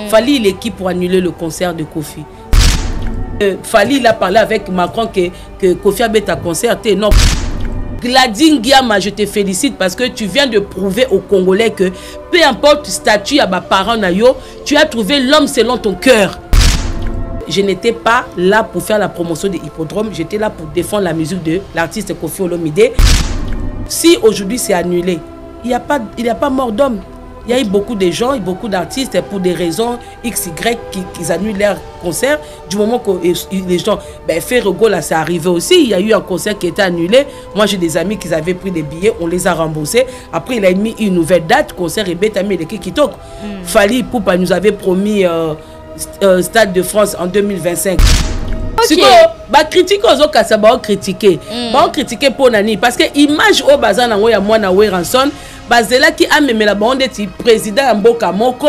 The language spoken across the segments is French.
Fally l'équipe pour annuler le concert de Kofi. Fally il a parlé avec Macron que Kofi a fait un concert. Non. Gladys Ndiama, je te félicite parce que tu viens de prouver aux Congolais que peu importe statut à ma parent nayo, tu as trouvé l'homme selon ton cœur. Je n'étais pas là pour faire la promotion de Hippodrome, j'étais là pour défendre la musique de l'artiste Kofi Olomide. Si aujourd'hui c'est annulé, il n'y a pas mort d'homme. Il y a eu beaucoup de gens, beaucoup d'artistes pour des raisons XY qui annulent leur concert. Du moment que les gens, Ferrego là, c'est arrivé aussi. Il y a eu un concert qui était annulé. Moi, j'ai des amis qui avaient pris des billets, on les a remboursés. Après, il a mis une nouvelle date, concert et Betami les Kikitok. Fally Poupa nous avait promis Stade de France en 2025. Okay. Critiquer aux autres, bah critiquer. Bah critiquer pour nani parce que image au bazar na ya mwana Weranson. Bazela qui a même la bande de président Mboka Moko,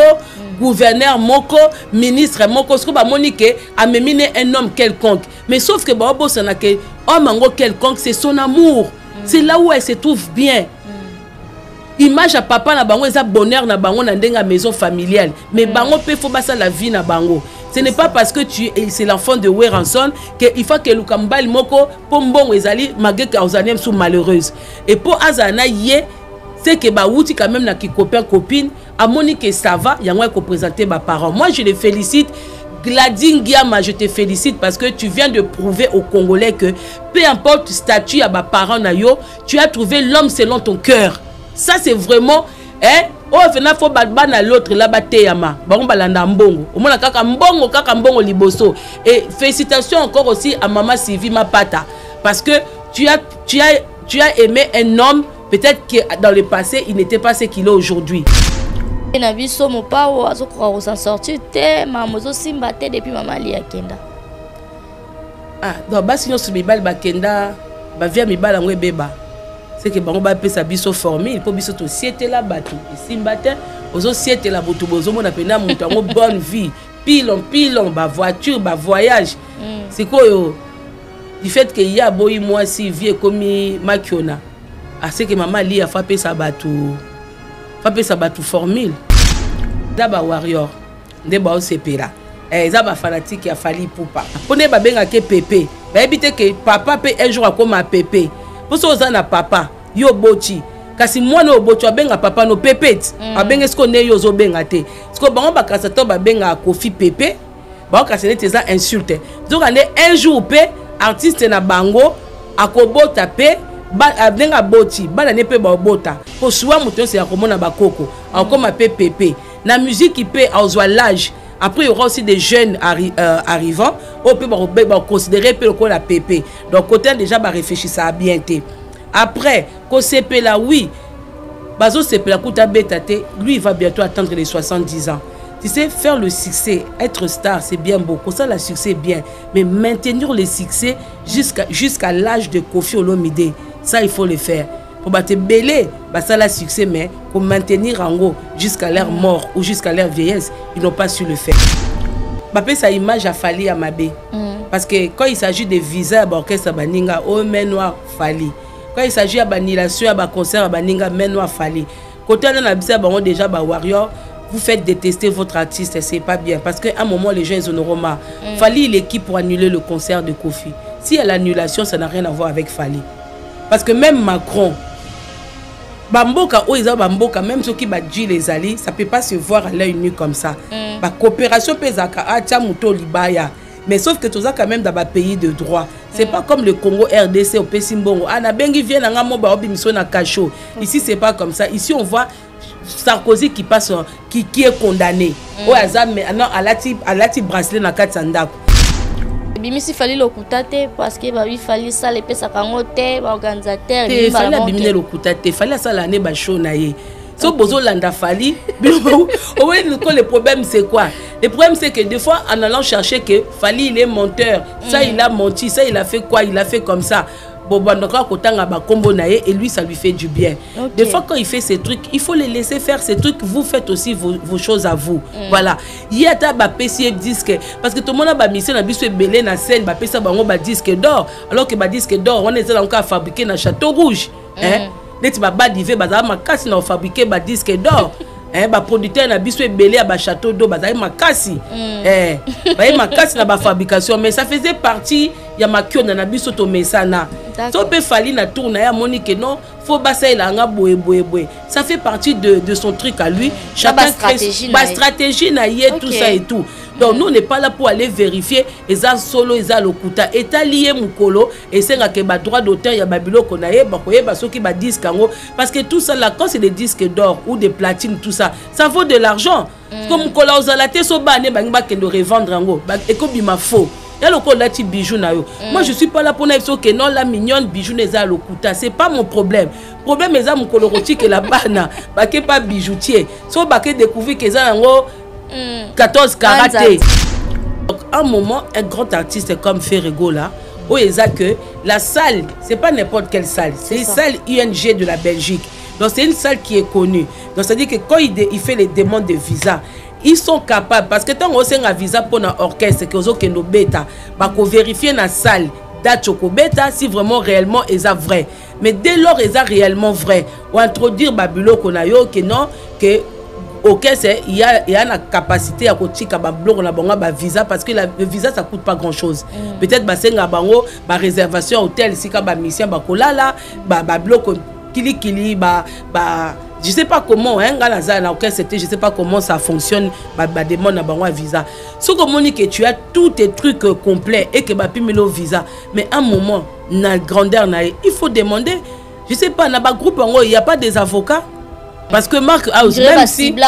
gouverneur Moko, ministre Moko, ce que Monique a même un homme quelconque. Mais sauf que Babo Sanake, homme en quelconque, c'est son amour. C'est là où elle se trouve bien. Image à papa na bango, ça bonheur na bango na ndenga maison familiale. Mais bango peut faut basa la vie na bango. Ce n'est pas parce que c'est l'enfant de Weranson qu'il faut que Lukambal Moko pour bon ezali mageka ozaniam sous malheureuse. Et pour Azana yé c'est que Baouti quand même na qui copain copine à Monique ça va y a moi qui présenter mes parents. Moi je les félicite. Gladys Ndiama, je te félicite parce que tu viens de prouver aux Congolais que peu importe statut à mes parents nayo, tu as trouvé l'homme selon ton cœur. Ça c'est vraiment oh venant faut battre l'autre là bateyama bon balanda mbongo au moins kaka mbongo liboso. Et félicitations encore aussi à maman Sylvie Mapata parce que tu as aimé un homme. Peut-être que dans le passé, il n'était pas ce qu'il est aujourd'hui. Ah, donc, si on se met bal bakenda, via mi bal en beba. C'est que on va appeler ça biso formé, il faut biso to siete la batu. Et si matin, aux autres siete la botu bozo, on appelle na monta bonne vie, pilon, voiture, voyage. C'est quoi du fait qu'il y a boy moi si vieux comme Makiona. Ah, c'est que maman li a frappé sa batou formule. D'aba warrior, d'aba osepera. Zaba fanatique a Fally Poupa. Pone ba benga ke pépé. Ba éviter que papa peut un jour comme pépé. Pour ça ozana papa, yo boti. Kasi moi no boti benga papa no pépé. A benga ce qu'on est yo zo benga te. Ce que bango ba kasa to ba benga Kofi pépé. Ba kasa ne teza insulte. Donc un jour pe artiste na bango akobota pe benga boti bana ne pe ba bota. Ko suwa muto se akomona ba koko. Akoma pe pépé. Na musique qui peut en l'âge. Après, il y aura aussi des jeunes arrivants. On peut considérer que la PP. Donc, côté déjà, réfléchir ça a bien été. Après, quand CP là, oui, Bazo CP là, lui, il va bientôt atteindre les 70 ans. Tu sais, faire le succès, être star, c'est bien beau. Comme ça, le succès est bien. Mais maintenir le succès jusqu'à l'âge de Kofi Olomide, ça, il faut le faire. Pour battre belé, ça la succès, mais pour maintenir en haut jusqu'à leur mort ou jusqu'à leur vieillesse, ils n'ont pas su le faire. Bapé sa image a Fally à Mabé. Parce que quand il s'agit de visa à l'orchestre Baninga, oh mais noir Fally. Quand il s'agit de l'annulation à concert à Baninga, mais noir Fally. Côté de la bise déjà warrior, vous faites détester votre artiste, c'est pas bien. Parce qu'à un moment, les gens ils en auront marre. Fally l'équipe pour annuler le concert de Kofi. Si il y a l'annulation, ça n'a rien à voir avec Fally. Parce que même Macron, Bamboka ou ils ont Bamboka, même ceux qui battent les alliés, ça peut pas se voir à l'œil nu comme ça. La coopération pesaka acha muto libaya. Mais sauf que tout ça quand même dans un pays de droit. C'est pas comme le Congo RDC au Pessimbongo. Ah na bengi vient na ngamo ba obi mission na cacho. Ici c'est pas comme ça. Ici on voit Sarkozy qui passe qui est condamné. Au hasard mais non à la ti bracelet na katsandako. Bimisi Fally Lokutate parce que il fallait ça les pesa kangote ba organisateur il fallait biminer Lokutate fallait ça l'année ba show na ye so bozo landa Fally le problème c'est quoi? Le problème c'est que des fois en allant chercher que Fally il est menteur, ça il a menti, ça il a fait quoi, il a fait comme ça. Et lui ça lui fait du bien. Des fois quand il fait ces trucs, il faut les laisser faire ces trucs. Vous faites aussi vos choses à vous. Voilà. Il y a des PC disque parce que tout le monde a mis ça dans belé na scène, ba pesa bango ba disque d'or alors que ba disque d'or on est encore fabriqué na Château Rouge. Hein? Net ba divé ba ma casse na fabriqué ba disque d'or. ba producteur na biso ebele ba château d'eau bazali makasi makasi na ba fabrication mais ça faisait partie ya makiona na biso to mesana to pe fali na tourna ya Monique non faut basa ilanga boye ça fait partie de son truc à lui chacun stratégie na yé tout ça et tout donc nous on n'est pas là pour aller vérifier eza solo eza lokuta eta lié mukolo et c'est que ba droit d'auteur ya babilo konaye ba koyeba soki ba disque ngo parce que tout ça là quand c'est des disques d'or ou des platines tout ça vaut de l'argent comme kola ozalate so bane ba ngba kendo revendre ngo et ko bima faux ya loko lati bijou na yo moi je suis pas là pour na que non la mignonne bijou neza lokuta c'est pas mon problème eza mukolo roti que la bana ba ke pas bijoutier so ba ke découvrir que ça ngo 14 karaté. Donc, à un moment, un grand artiste comme Ferrego là, où il a que la salle, c'est pas n'importe quelle salle, c'est une salle ING de la Belgique. Donc c'est une salle qui est connue. Donc ça dit que quand il fait les demandes de visa, ils sont capables parce que tant qu'on a un visa pour un orchestre que ont nos bêta, bah qu'on vérifie dans la salle date bêta si vraiment réellement ils sont vrai. Mais dès lors ils sont réellement vrai, ou introduire Babulo qu'on a yo que non que ok, il y a une capacité à côté de visa parce que le visa ça coûte pas grand chose. Peut-être c'est une réservation hôtel si une mission je sais pas comment je sais pas comment ça fonctionne demande à visa. Ce que tu as tous tes trucs complets et que le visa mais à un moment na grandeur il faut demander je sais pas dans groupe il y a pas des avocats. Parce que Mark House, même si ben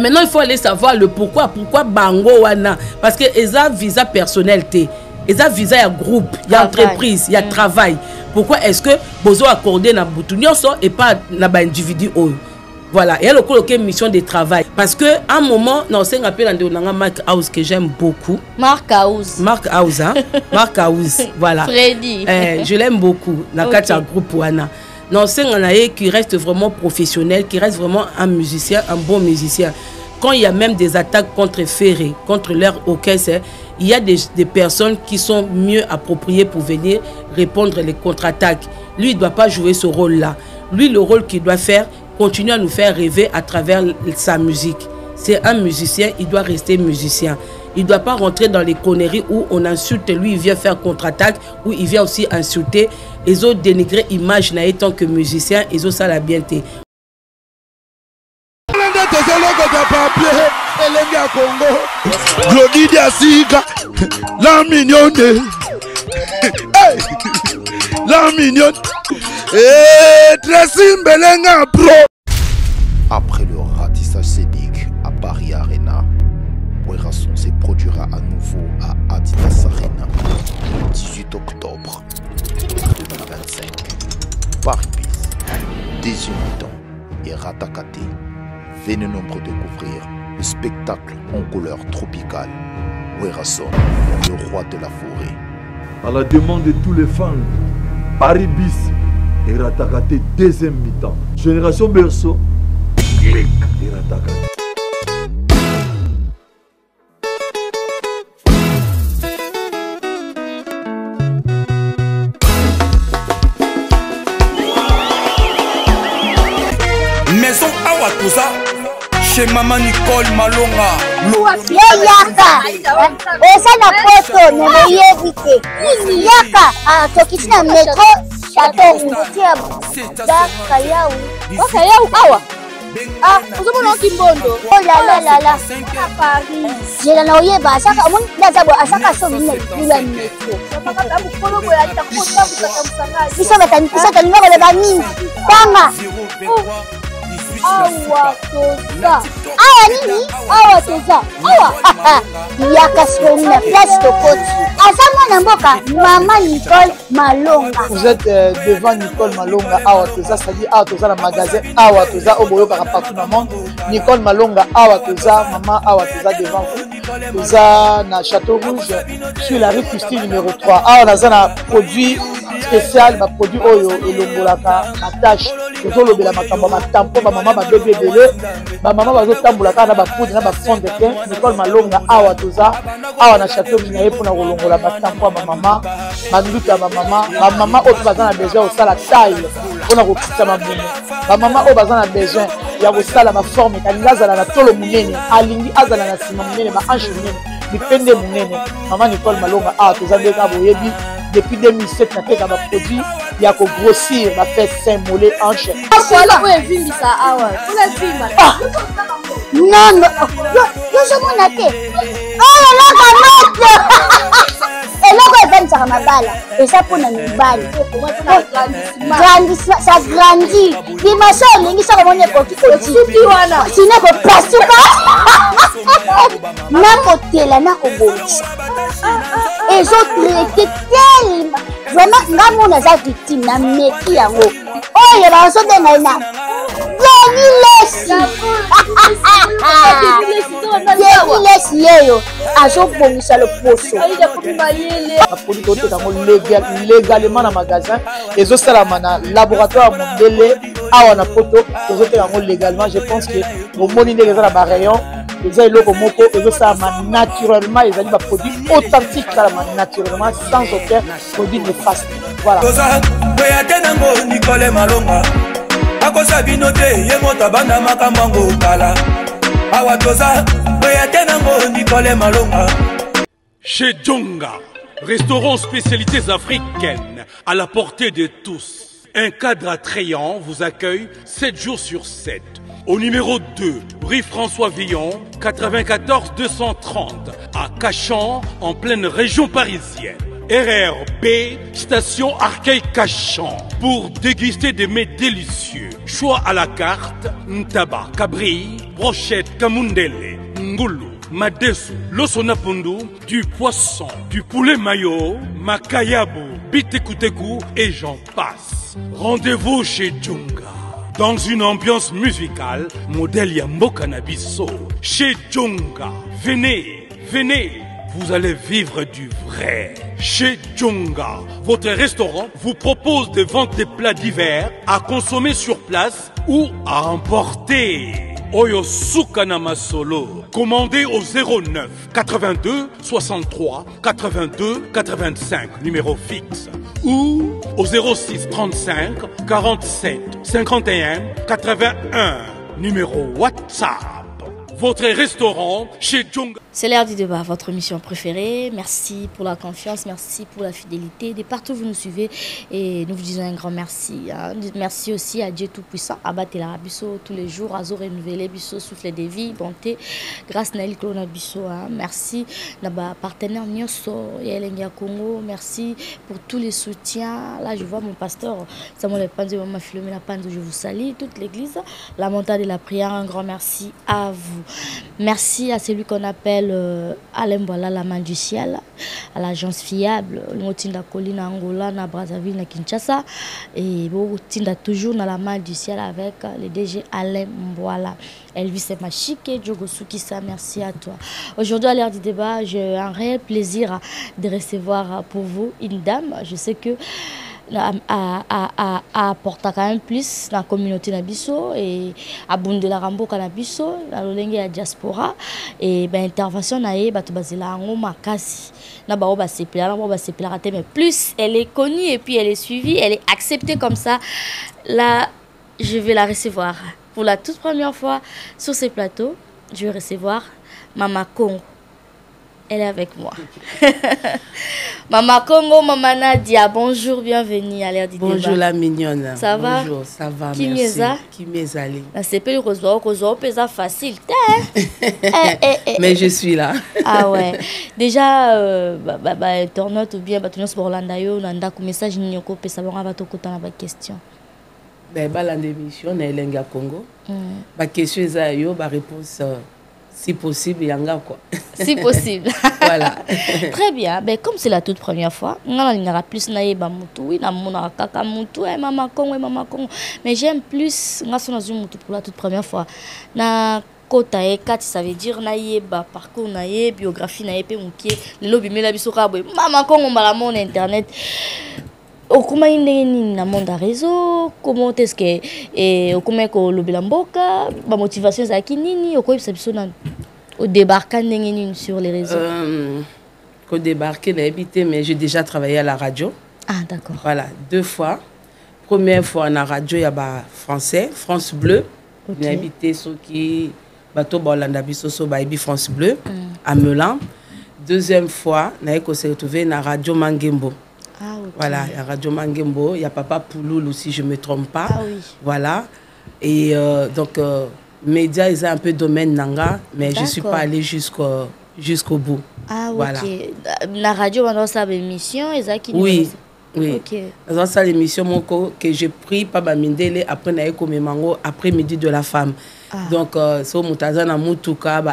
maintenant il faut aller savoir le pourquoi bango wana parce que ils ont visa personnalité, ils ont visa ya groupe, ya entreprise, ya travail. Pourquoi est-ce que bozo accordé na butunyoso et pas na ba individu oyo. Voilà, il y a le mission de travail parce que à un moment non c'est un appel en Mark House que j'aime beaucoup. Mark House hein. Mark House, voilà. Freddy. Je l'aime beaucoup dans quatre groupe wana. Non, c'est un qui reste vraiment professionnel, qui reste vraiment un musicien, un bon musicien. Quand il y a même des attaques contre Ferré, contre leur orchestre, il y a des personnes qui sont mieux appropriées pour venir répondre les contre-attaques. Lui, il ne doit pas jouer ce rôle-là. Lui, le rôle qu'il doit faire, continuer à nous faire rêver à travers sa musique. C'est un musicien, il doit rester musicien. Il ne doit pas rentrer dans les conneries où on insulte, lui il vient faire contre-attaque, où il vient aussi insulter. Ils ont dénigré l'image en tant que musicien, ils ont ça la bienté. La mignonne, la mignonne, et Tracy Mbelenga pro. Après le ratissage scénique à Paris Arena, Werrason se produira à nouveau à Adidas Arena le 18 octobre 2025. Paris Bis, Deuxième mi-temps et Ratakate. Venez nombreux découvrir le spectacle en couleur tropicale. Werrason, le roi de la forêt. À la demande de tous les fans, Paris Bis et Ratakate deuxième mi-temps. Génération Berceau, clic et Ratakate. Maison Awatosa chez Maman Nicole Malonga. Yaka eza na poto nemoyebite yaka tokisina metro chateau ngutia daka yau oka yau awa ozomona okimbondo olalala Paris jela na oyeba asaka omoni ndazabo asaka so mina lula metro biso bataninga koleba mingi tanga awa toza awa nini awa toza awa yaka sikomi na place tokoti aza mwana mboka Maman Nicole Malonga. Vous êtes devant Nicole Malonga awa toza, c'est-à-dire awa toza na magasin awa toza oboyoka partout dans le monde. Nicole Malonga awa toza, maman awa toza devant vous. Toza na Château Rouge sur la rue Custine numéro 3. Awa naza na produit spécial, ba produit oyo elongolaka attache. Tozolobela makambo matampo ba mama ba bébé belé, ba mama bazotambolaka na ba poudre na ba fond de teint. Nicole Malonga awa toza awa na Château Rouge na yepo na kolongola matampo ba mama banduta ba mama oyo bazana besoin osala taille mpona kokita mabumu ba mama oyo bazana besoin ya kosala baforme kalingi azala na tolo monene alingi azala na nsima monene baanche monene mipende monene mama Nicole Malonga awa toza nde kaka boyebi depuis 2007 nateka baproduit ya kogrossir bafe sein mollet hanche non yozomona te oyo eloko moto eloko evanisaka mabala eza mpona mibali ça grandit dimension olingi soko moni ekoki kotiki wana sino ekopasuka nakotela nakobongisa ezotraite telema vraiment nga mona aza victime na meki yango oyo bazobenga na lesi yeyo azobongisa loposo baproduit toteka yango légalement na magasin ezosalama na laboratoire mondele awa na poto tozoteka yango légalement. Je pense que bomoni ndenge eza na barayon eza eloko moko ezosalama naturellement, ezali baproduit authentique esalama naturellement sans aucun produit néfaste. Voilà. Nicole Malonga akosa bino te ye moto abanda makambo kala awa toza boya nango Nicole Malonga. Chez Djonga, restaurant spécialités africaines à la portée de tous. Un cadre attrayant vous accueille 7 jours sur 7. Au numéro 2, rue François Villon, 94 230 à Cachan, en pleine région parisienne. RRB, station Arcueil-Cachan, pour déguster des mets délicieux. Choix à la carte, ntaba, cabri, brochette, kamundele, ngulu, madesu, losonapundu, du poisson, du poulet mayo, makayabu, bitekuteku et j'en passe. Rendez-vous chez Djonga. Dans une ambiance musicale, modèle Yambo Cannabiso. Chez Djonga. Venez, venez. Vous allez vivre du vrai. Chez Djonga, votre restaurant vous propose de vendre des plats divers à consommer sur place ou à emporter. Oyo Sukana Masolo. Commandez au 09 82 63 82 85, numéro fixe. Ou au 06 35 47 51 81, numéro WhatsApp. Votre restaurant chez Djonga. C'est l'heure du débat, votre émission préférée. Merci pour la confiance, merci pour la fidélité. De partout où vous nous suivez et nous vous disons un grand merci. Hein. Merci aussi à Dieu Tout-Puissant, Abaté la Rabisso tous les jours, Azo renouvelé, Bisso, souffle de vie, bonté, grâce Naïl Klona Bisso. Hein. Merci à nos partenaires Nyoso, Yelengia Congo, merci pour tous les soutiens. Là, je vois mon pasteur, Samuel Panzo, Maman Philomena Panzo, je vous salue, toute l'église, la montagne de la prière, un grand merci à vous. Merci à celui qu'on appelle Alain Boala, la main du ciel, à l'agence fiable, le Tinda Colina Angola, na Brazzaville, na Kinshasa, et Tinda toujours dans la main du ciel avec le DG Alain Boala. Elvis Machike, Djogo Soukissa, merci à toi. Aujourd'hui, à l'heure du débat, j'ai un réel plaisir de recevoir pour vous une dame. Je sais que apporter quand même plus dans la communauté Nabiso et à Bundela Rambo Kanabiso, dans la diaspora et ben intervention naé batu bazila ngo makasi na ba ba sepela mais plus elle est connue et puis elle est suivie, elle est acceptée comme ça. Là, je vais la recevoir pour la toute première fois sur ces plateaux. Je vais recevoir Mama Congo. Elle est avec moi. Maman Congo, Maman Nadia, bonjour, bienvenue à l'heure du débat. Bonjour la mignonne. Ça va? Bonjour, ça va, Qui merci. Qui m'est allé? C'est pas le facile. Mais je suis là. Ah ouais. Déjà, internaute ou bien Batunos Borlandayo, Nanda, comme message, Nyoko, Pesa, on va te côté dans la question. Ben, l'émission, Elenga Congo. Ma question est yo, ma réponse. Si possible, yanga quoi. Si possible. Voilà. Très bien. Ben, comme c'est la toute première fois, on a plus naïba mutu, oui, na mona kaka mutu, Maman Congo. Mais j'aime plus nga sona zu mutu pour la toute première fois. Na kota e kati, ça veut dire naïba parcours naïe biographie naïe pe mukie le lobby mela biso ka boy. Maman Congo mbala mon internet. Comment il na monde réseau, comment est-ce que comment ko lobela mboka, ba motivation za kinini, ko yebisa biso na au débarquant sur les réseaux. Au débarquer na habité mais j'ai déjà travaillé à la radio. Ah d'accord. Voilà, 2 fois. Première fois à la radio il y a français, France Bleu. Okay. Habité Soki, bateau Bolanda Bisoso, Baïbi France Bleu, à Melun. Deuxième fois, on s'est retrouvé dans Radio Mangembo. Ah, okay. Voilà, il y a Radio Mangembo, il y a Papa Pouloul, si je ne me trompe pas. Ah oui. Voilà. Et donc, médias, ils ont un peu domaine Nanga, mais je ne suis pas allée jusqu'au bout. Ah, voilà. Ok. La radio, on a sa émission, oui. Oui. Okay. Dans ça, l'émission que j'ai pris par Bamindele après après-midi de la femme. Donc, so Moutazana Moutouka,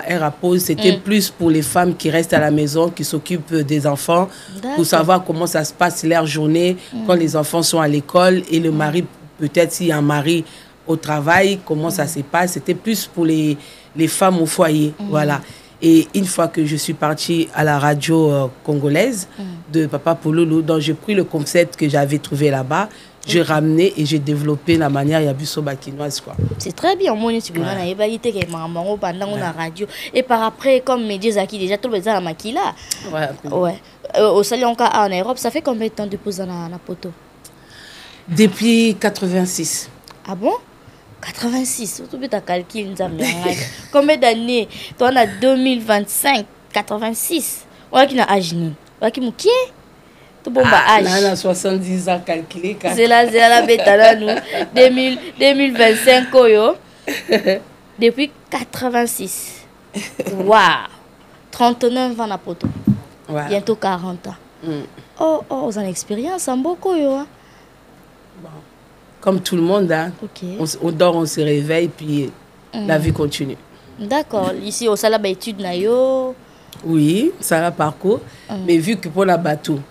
c'était plus pour les femmes qui restent à la maison, qui s'occupent des enfants, pour savoir comment ça se passe leur journée quand les enfants sont à l'école et le mari, peut-être s'il y a un mari au travail, comment ça se passe. C'était plus pour les femmes au foyer. Voilà. Et une fois que je suis partie à la radio congolaise de Papa Pouloulou, donc j'ai pris le concept que j'avais trouvé là-bas, j'ai ramené et j'ai développé la manière Yabuso bakinoise. C'est très bien, moi je suis pendant la radio. Et par après, comme médias qui déjà tout le temps à Makila. Ouais. Au Salon en Europe, ça fait combien de temps de poser dans la poteau? Depuis 86. Ah bon? 86, surtout que tu as calculé, combien d'années? Tu en as 2025, 86. On a qui n'a âge ni. On a qui m'a qui? Tu bon âge. On a 70 ans calculé. C'est la bête là nous. 2025 yo. Depuis 86. Waouh. 39 ans à poto. Bientôt 40 ans. Oh, vous avez l'expérience en beaucoup yo. Bon. Comme tout le monde, hein. Okay. On dort, on se réveille, puis la vie continue. D'accord. Ici, au Salaba études nayo. Oui, ça va parcours. Mais vu que pour la bateau,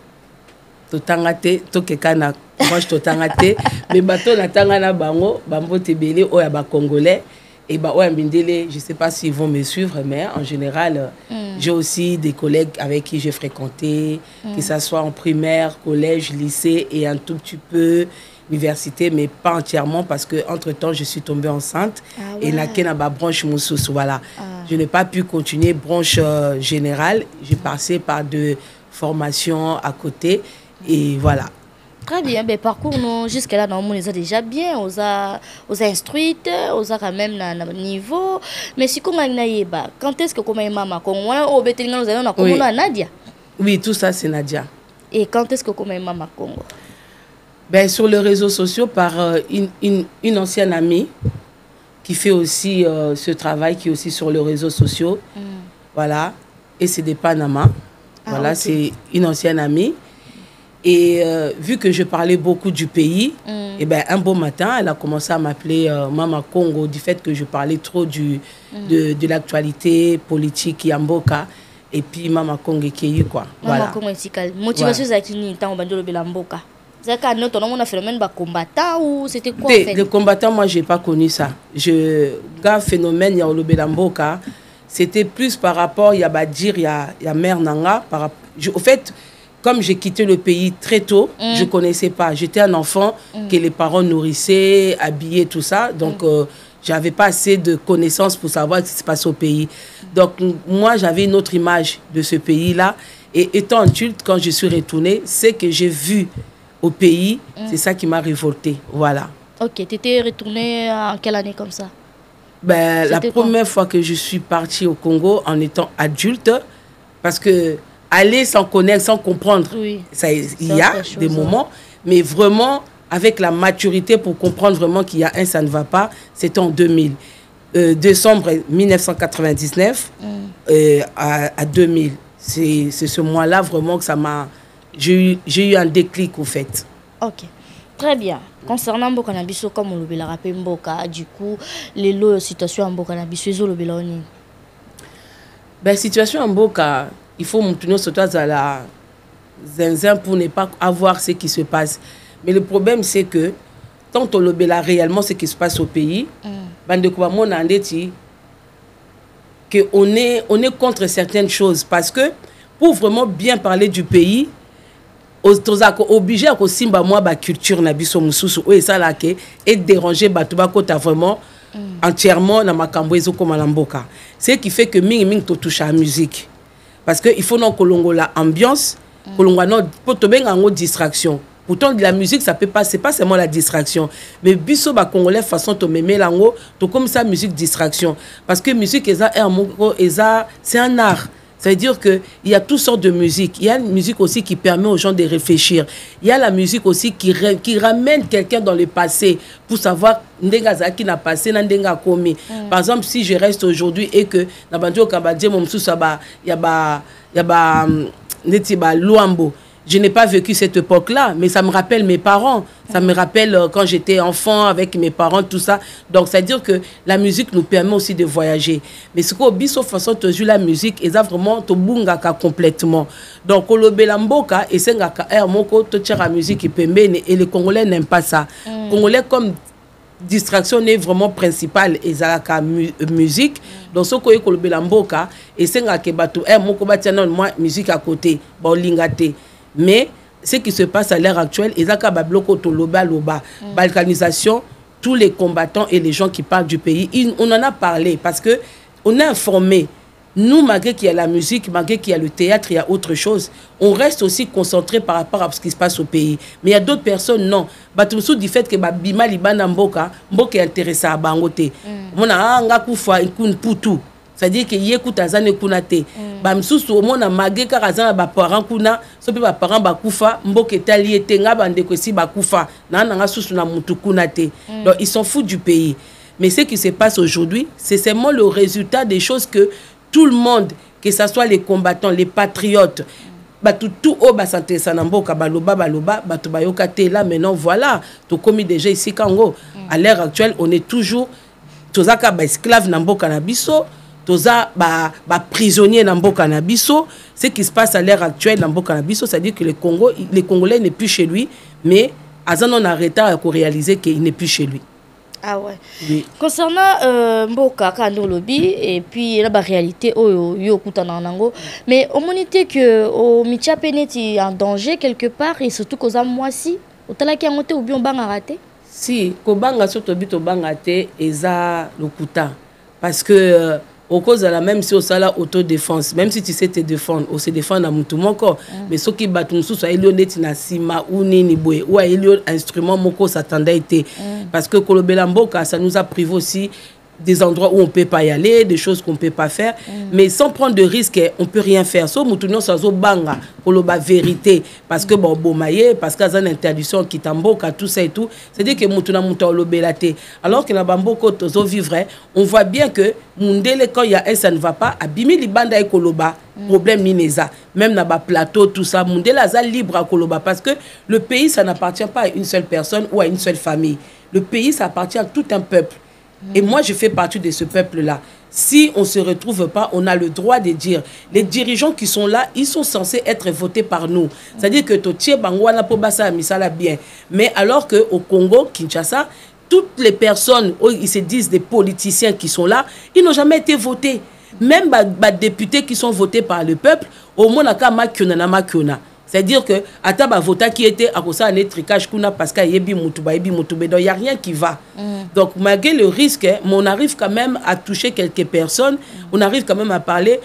totangate, tokekana, moi je totangate, mais bateau natangana bango, bambo tebele, oya congolais, et oya mindele, je sais pas s'ils vont me suivre, mais en général, j'ai aussi des collègues avec qui j'ai fréquenté, que ce soit en primaire, collège, lycée et un tout petit peu université, mais pas entièrement parce que entre temps je suis tombée enceinte et la kenaba branche moussous, voilà. Je n'ai pas pu continuer branche générale, j'ai passé par deux formations à côté et voilà. Très bien, ben parcours nous jusqu'à là non on les a déjà bien, on a instruite, on a quand même un niveau, mais si comment naïba, quand est-ce que comme maman quand on au béténga nous allons comment Nadia? Oui, tout ça c'est Nadia. Et quand est-ce que comme maman Congo? Ben, sur les réseaux sociaux, par une ancienne amie qui fait aussi ce travail, qui est aussi sur les réseaux sociaux. Voilà. Et c'est des Panama. Voilà, c'est une ancienne amie. Et vu que je parlais beaucoup du pays, et ben, un beau matin, elle a commencé à m'appeler Mama Congo du fait que je parlais trop de l'actualité politique Yamboka. Et puis Mama Congo qui est quoi. Mama Congo est motivation Zakini, tant on va Mboka. On a phénomène combattant ou c'était quoi? Le combattant, moi, je n'ai pas connu ça. Le phénomène, il y a le Belamboka, c'était plus par rapport, il y a mère Nanga. Au fait, comme j'ai quitté le pays très tôt, je ne connaissais pas. J'étais un enfant que les parents nourrissaient, habillaient, tout ça. Donc, je n'avais pas assez de connaissances pour savoir ce qui se passe au pays. Donc, moi, j'avais une autre image de ce pays-là. Et étant adulte, quand je suis retournée, c'est que j'ai vu au pays, c'est ça qui m'a révolté. Voilà. Ok, tu étais retournée en quelle année comme ça? Ben, la première fois que je suis partie au Congo en étant adulte, parce que aller sans connaître, sans comprendre, il y a des moments, mais vraiment avec la maturité pour comprendre vraiment qu'il y a ça ne va pas, c'était en 2000. Décembre 1999 à 2000. C'est ce mois-là vraiment que ça m'a... J'ai eu un déclic au fait. Ok, très bien. Concernant Mboka Nabiso, comme on l'a rappelé Mboka, du coup, les lots situation en Mboka Nabiso, ils ont le bilan. Ben, situation en Mboka, il faut monter surtout à la zinzin pour ne pas avoir ce qui se passe. Mais le problème, c'est que tant on le bilan réellement ce qui se passe au pays, on est contre certaines choses parce que pour vraiment bien parler du pays, obligé à simba moi ba culture na biso mususu o ça là que et déranger batuba kota vraiment entièrement na makambo ezo comme na mboka. Ce qui fait que mingi to touche à la musique parce que il faut non kolongo la ambiance kolongo non pour to benga ngo distraction Pourtant, la musique, ça peut pas, c'est pas seulement la distraction. Mais biso ba congolais façon to mémé lango, to comme ça musique distraction. Parce que musique c'est un art. Ça veut dire qu'il y a toutes sortes de musique. Il y a une musique aussi qui permet aux gens de réfléchir. Il y a la musique aussi qui ramène quelqu'un dans le passé pour savoir ndenga qui n'a passé, ndenga commis. Par exemple, si je reste aujourd'hui et que na bandio kabadje mon msusa ba netiba luambo. Je n'ai pas vécu cette époque-là, mais ça me rappelle mes parents. Ça me rappelle quand j'étais enfant avec mes parents, tout ça. Donc, c'est-à-dire que la musique nous permet aussi de voyager. Mais ce qu'on biso façon de jouer la musique, et ça vraiment to bungaka complètement. Donc, le belamboka et sengaka moko to tira musique et les Congolais n'aiment pas ça. Congolais comme distraction est vraiment principale et la musique. Donc, ce qu'on est le belamboka et sengaka bato moko batia non moi musique à côté, bon lingate. Mais ce qui se passe à l'heure actuelle, balkanisation, tous les combattants et les gens qui parlent du pays, on en a parlé parce que on a informé. Nous, malgré qu'il y a la musique, malgré qu'il y a le théâtre, il y a autre chose, on reste aussi concentré par rapport à ce qui se passe au pays. Mais il y a d'autres personnes, non. Batumsou du fait que Bima Libana Mboka est intéressé à Bangote. On a un gars qui c'est-à-dire que yécoute azane kunate bamsusu au mona mageka azana ba parents kuna sopi ba parents bakufa mboke tali etenga bande ko si bakufa na nga susu na mutu kunate. Donc ils s'en foutent du pays. Mais ce qui se passe aujourd'hui, c'est seulement le résultat des choses que tout le monde, que ce soit les combattants, les patriotes, tout haut bas santé sanamboka baloba batu bayoka te là maintenant voilà tout commis déjà ici Congo. À l'heure actuelle, on est toujours tozaka ba esclave na mboka na biso. Toza prisonniers dans le Canabiso. Ce qui se passe à l'heure actuelle dans le Canabiso, c'est-à-dire que les Congolais n'est plus chez lui, mais Azan on a arrêté à réaliser qu'il n'est plus chez lui. Ah ouais. Oui. Concernant Mboka Kando Lobby et puis la réalité mais on monite que au Micha Peneti en danger quelque part et surtout qu'aux moisi au talaki a monté ou bien banga raté. Si kobanga surtout bito banga te eza lokuta parce que au cause de la même si au sala autodéfense, même si tu sais te défendre, on se défend à mutu moko, mais ce qui bat tout ça il y a na sima ou ni boy ou il y a instrument moko s'attendait été parce que Kolobelamboka ça nous a privé aussi des endroits où on peut pas y aller, des choses qu'on peut pas faire, mais sans prendre de risques, on peut rien faire. So mutunyo sazo banga, koloba vérité, parce que bon bomaye, parce qu'il y a une interdiction qui t'emboka tout ça et tout, c'est-à-dire que mutuna muta olobelate. Alors que la bamboko tozo vivre, on voit bien que mundele quand il y a un ça ne va pas, abimi libanda et koloba, problème nineza, même na ba plateau tout ça, mundele aza libre à koloba parce que le pays ça n'appartient pas à une seule personne ou à une seule famille. Le pays ça appartient à tout un peuple. Et moi, je fais partie de ce peuple-là. Si on ne se retrouve pas, on a le droit de dire. Les dirigeants qui sont là, ils sont censés être votés par nous. C'est-à-dire que Totié Bangwana Pobasa Misala bien. Mais alors qu'au Congo, Kinshasa, toutes les personnes, ils se disent des politiciens qui sont là, ils n'ont jamais été votés. Même les députés qui sont votés par le peuple, au moins, Makiona. C'est-à-dire que Ataba vota qui était à cause d'un tricage parce qu'il y a donc il n'y a rien qui va. Donc malgré le risque, on arrive quand même à toucher quelques personnes, on arrive quand même à parler.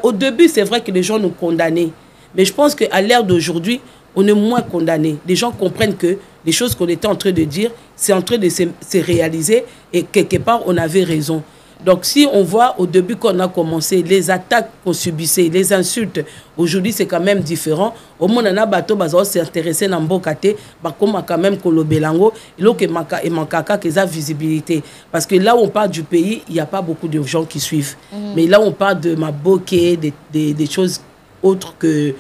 Au début, c'est vrai que les gens nous condamnaient. Mais je pense qu'à l'ère d'aujourd'hui, on est moins condamnés. Les gens comprennent que les choses qu'on était en train de dire, c'est en train de se réaliser et quelque part, on avait raison. Donc si on voit au début qu'on a commencé, les attaques qu'on subissait, les insultes, aujourd'hui c'est quand même différent. Au moins on a bateau s'est intéressé dans Mbokate, comme quand même Kolobelango, il y a que visibilité. Parce que là où on parle du pays, il n'y a pas beaucoup de gens qui suivent. Mais là où on parle de Maboké, des choses autres que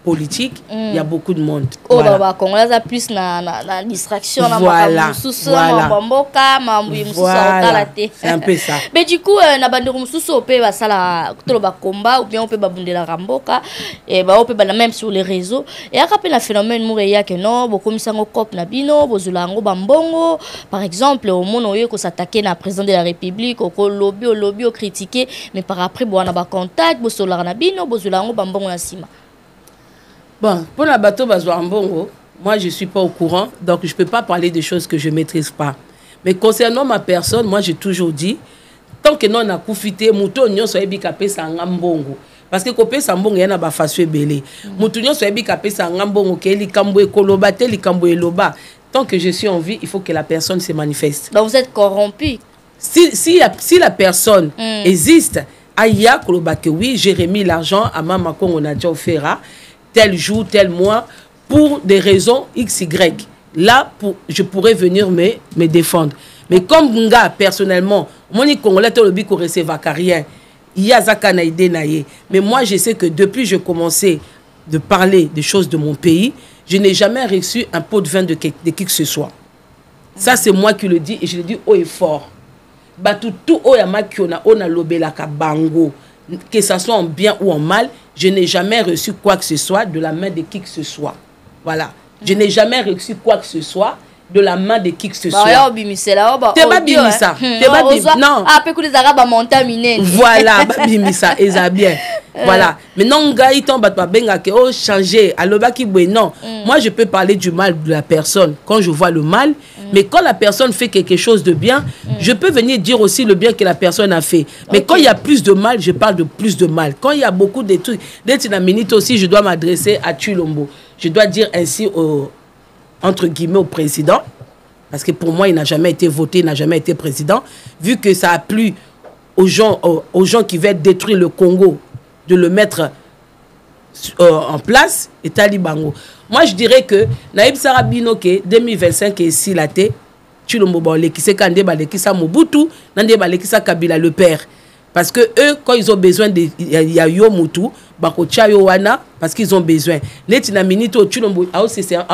politique, il y a beaucoup de monde. Oh voilà. On a plus la distraction, voilà. C'est un peu ça. Mais du coup, na bande mususu on peut basala toloba combat ou bien on peut babunde la ramboka et on peut même sur les réseaux et après le phénomène moureya que non beaucoup misango cop na bino bozulango bambongo par exemple au monde oyo ko s'attaquer na président de la République au lobby au critiquer mais par après bon na ba contact bosola na bino bozulango bambongo na sima. Bon, pour la bateau Bazouambongo, moi je ne suis pas au courant, donc je ne peux pas parler de choses que je ne maîtrise pas. Mais concernant ma personne, moi j'ai toujours dit, tant que non a koufité, mouton nyon soit ebikapé sangambongo. parce que kopé sambongo yana ba façon belé mutu nyonso yebi kapé sangambongo ke likambo ekoloba te likambo eloba. Tant que je suis en vie, il faut que la personne se manifeste. Donc vous êtes corrompu. Si la personne existe, Aya koloba que oui, j'ai remis l'argent à Mama Kongo Nadja Ofera tel jour, tel mois pour des raisons XY. Là, je pourrais venir me défendre. Mais comme Bunga, personnellement, mon Congolais te le bi ko receva rien. Il y a Zakana Naye. Mais moi, je sais que depuis que j'ai commencé de parler des choses de mon pays, je n'ai jamais reçu un pot de vin de qui que ce soit. Ça, c'est moi qui le dis et je le dis haut et fort. Tout on a lobelaka bango, que ça soit en bien ou en mal, je n'ai jamais reçu quoi que ce soit de la main de qui que ce soit. Voilà. Je n'ai jamais reçu quoi que ce soit de la main de qui que ce soit. T'es pas bimisa. Non. Voilà, bimisa, et bien. Voilà. Maintenant, il tombe à benga que oh changer. Alors non. Moi, je peux parler du mal de la personne quand je vois le mal, mais quand la personne fait quelque chose de bien, je peux venir dire aussi le bien que la personne a fait. Mais quand il y a plus de mal, je parle de plus de mal. Quand il y a beaucoup de trucs, dès une minute aussi, je dois m'adresser à Chilombo. Je dois dire ainsi entre guillemets au président, parce que pour moi, il n'a jamais été voté, il n'a jamais été président, vu que ça a plu aux gens qui veulent détruire le Congo, de le mettre en place, et Talibango. Moi, je dirais que Naïb Sarabino, 2025 est ici, la té, Chilombo, qui s'est candé, qui s'est Mobutu, qui s'est Kabila, le père. Parce que eux, quand ils ont besoin de Yayo Mutu, parce qu'ils ont besoin. Les Tinaminitos, Chilombo, a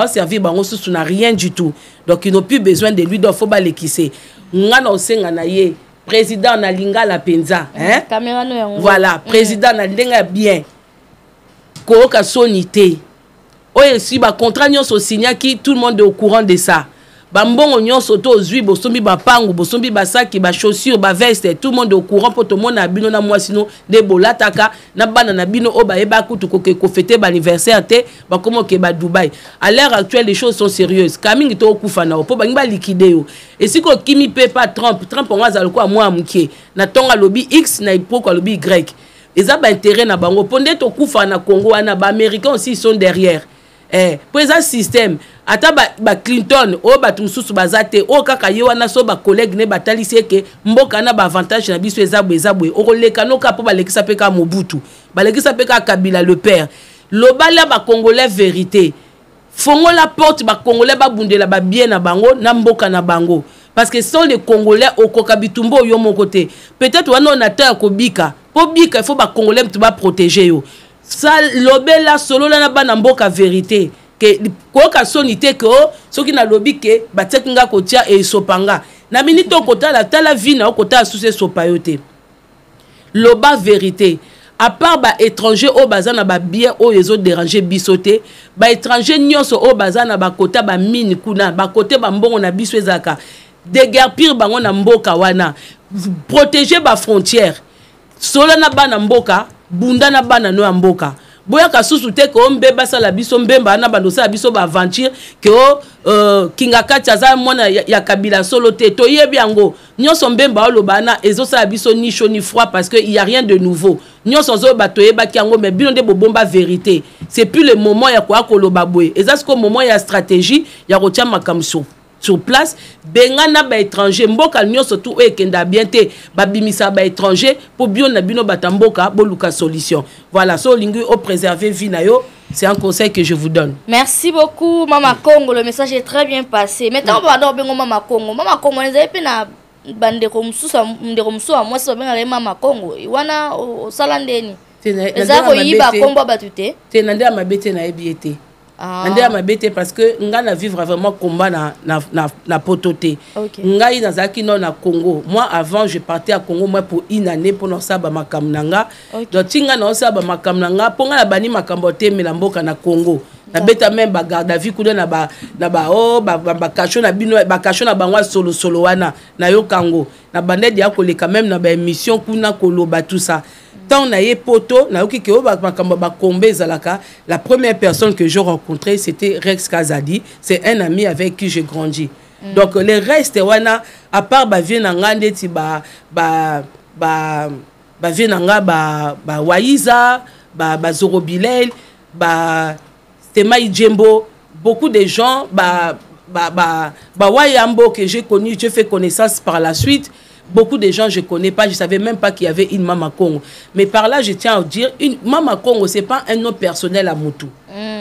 servi, on n'a rien du tout. Donc, ils n'ont plus besoin de lui, donc il faut pas les kisser. Ngana Osenganaye, président Nalinga la Penza. Voilà, président Nalinga bien. Kooka sonité. Oye, si ba contrat nyonso signa qui tout le monde est au courant de ça. Bambongo nyonso to ozui bosombi ba pangu, bosombi ba saki, ba chaussures, ba veste, tout le monde est au courant pour tout le monde na bino na moi sino de bolataka na bana na bino o ba eba kutu ko fêter ba anniversaire te ba komo ke ba Dubaï. À l'heure actuelle les choses sont sérieuses. Kamingi to okufa na po ba ngiba liquider yo. Et si ko kimi pe pas Trump on va zalo ko moi amké. Na tonga lobby X na ipoko lobby Y. Ils ont intérêt na bango. Pondé to kufa na Congo na ba américains aussi ils sont derrière. Présent système ata ba Clinton o ba tumsusu bazate o kaka ye wana so ba collègue ne batalisi ke mboka na ba avantage na biso ezabwe o koleka no ka po ba lekisa pe ka Mobutu ba lekisa pe ka Kabila le père lobala ba congolais vérité fongo la porte ba congolais ba bundela ba bien na bango na mboka na bango parce que sont les congolais au kokabitumbo yo mon côté peut-être wana on attend ko bika po bika il faut ba congolais tu ba protéger yo ça lobela solo la na bana mboka vérité que koka sonité que soki na lobi ke batekinga kotia e sopanga na minito kota la tala vie na kota sous sopayote loba vérité à part ba étranger au bazana ba bien o ezo déranger bisoté ba étranger nyonso o bazana ba kota ba mine kuna ba côté ba mbongo na biso ezaka déguerpir bango na mboka wana protéger ba frontière solo na bana mboka bunda na bana no mboka boya kasusu te ko mbeba sala biso mbemba na bando sala biso ba aventure ke kinga kachaza mona ya Kabila solo te to yebi yango nyonso mbemba oloba na ezo sala biso ni chaud ni froid parce que il y a rien de nouveau nyonso zo ba toyeba ki yango mais bino de bobomba vérité c'est plus le moment ya kwa koloba boye ezasiko moment ya stratégie ya kotia makamso sur place bengana ba étranger mboka nyonso tout ekenda bien te babimisa ba étranger pour bien na bino batamboka boluka solution voilà so lingu au préserver vie na yo c'est un conseil que je vous donne. Merci beaucoup Mama Congo, le message est très bien passé. Maintenant on va d'abord bengo Mama Congo on les avait na bande ko mususa ndeko mususa moi so benga le Mama Congo wana o salandeni ezako yiba kombo batute te nande amabete na ebiete ande amabete parce que nga na vivre vraiment combat na pototé nga ina zaki non na Congo. Moi avant je partais à Congo moi pour une année pour no saba makamnanga donc tinga na saba makamnanga ponga na bani makambote melamboka na Congo na beta même ba garde à vie kudo na ba kacho na bino ba kacho na bangwa solo wana na yo kango na bande dia ko le quand même na ba émission kuna koloba tout ça. Tant na ye poto na yoki ke ba kombe zalaka la première personne que j'ai rencontré c'était Rex Kazadi, c'est un ami avec qui j'ai grandi. Donc les restes wana à part ba vie na ngande ti ba bavie nanga ba Waiza, ba Zorobilel, ba Stemai Djembo, beaucoup de gens, ba Wayambo que j'ai connu, j'ai fait connaissance par la suite. Beaucoup de gens je connais pas, je savais même pas qu'il y avait une Mama Congo. Mais par là, je tiens à dire, une Mama Congo, c'est pas un nom personnel à Moutou.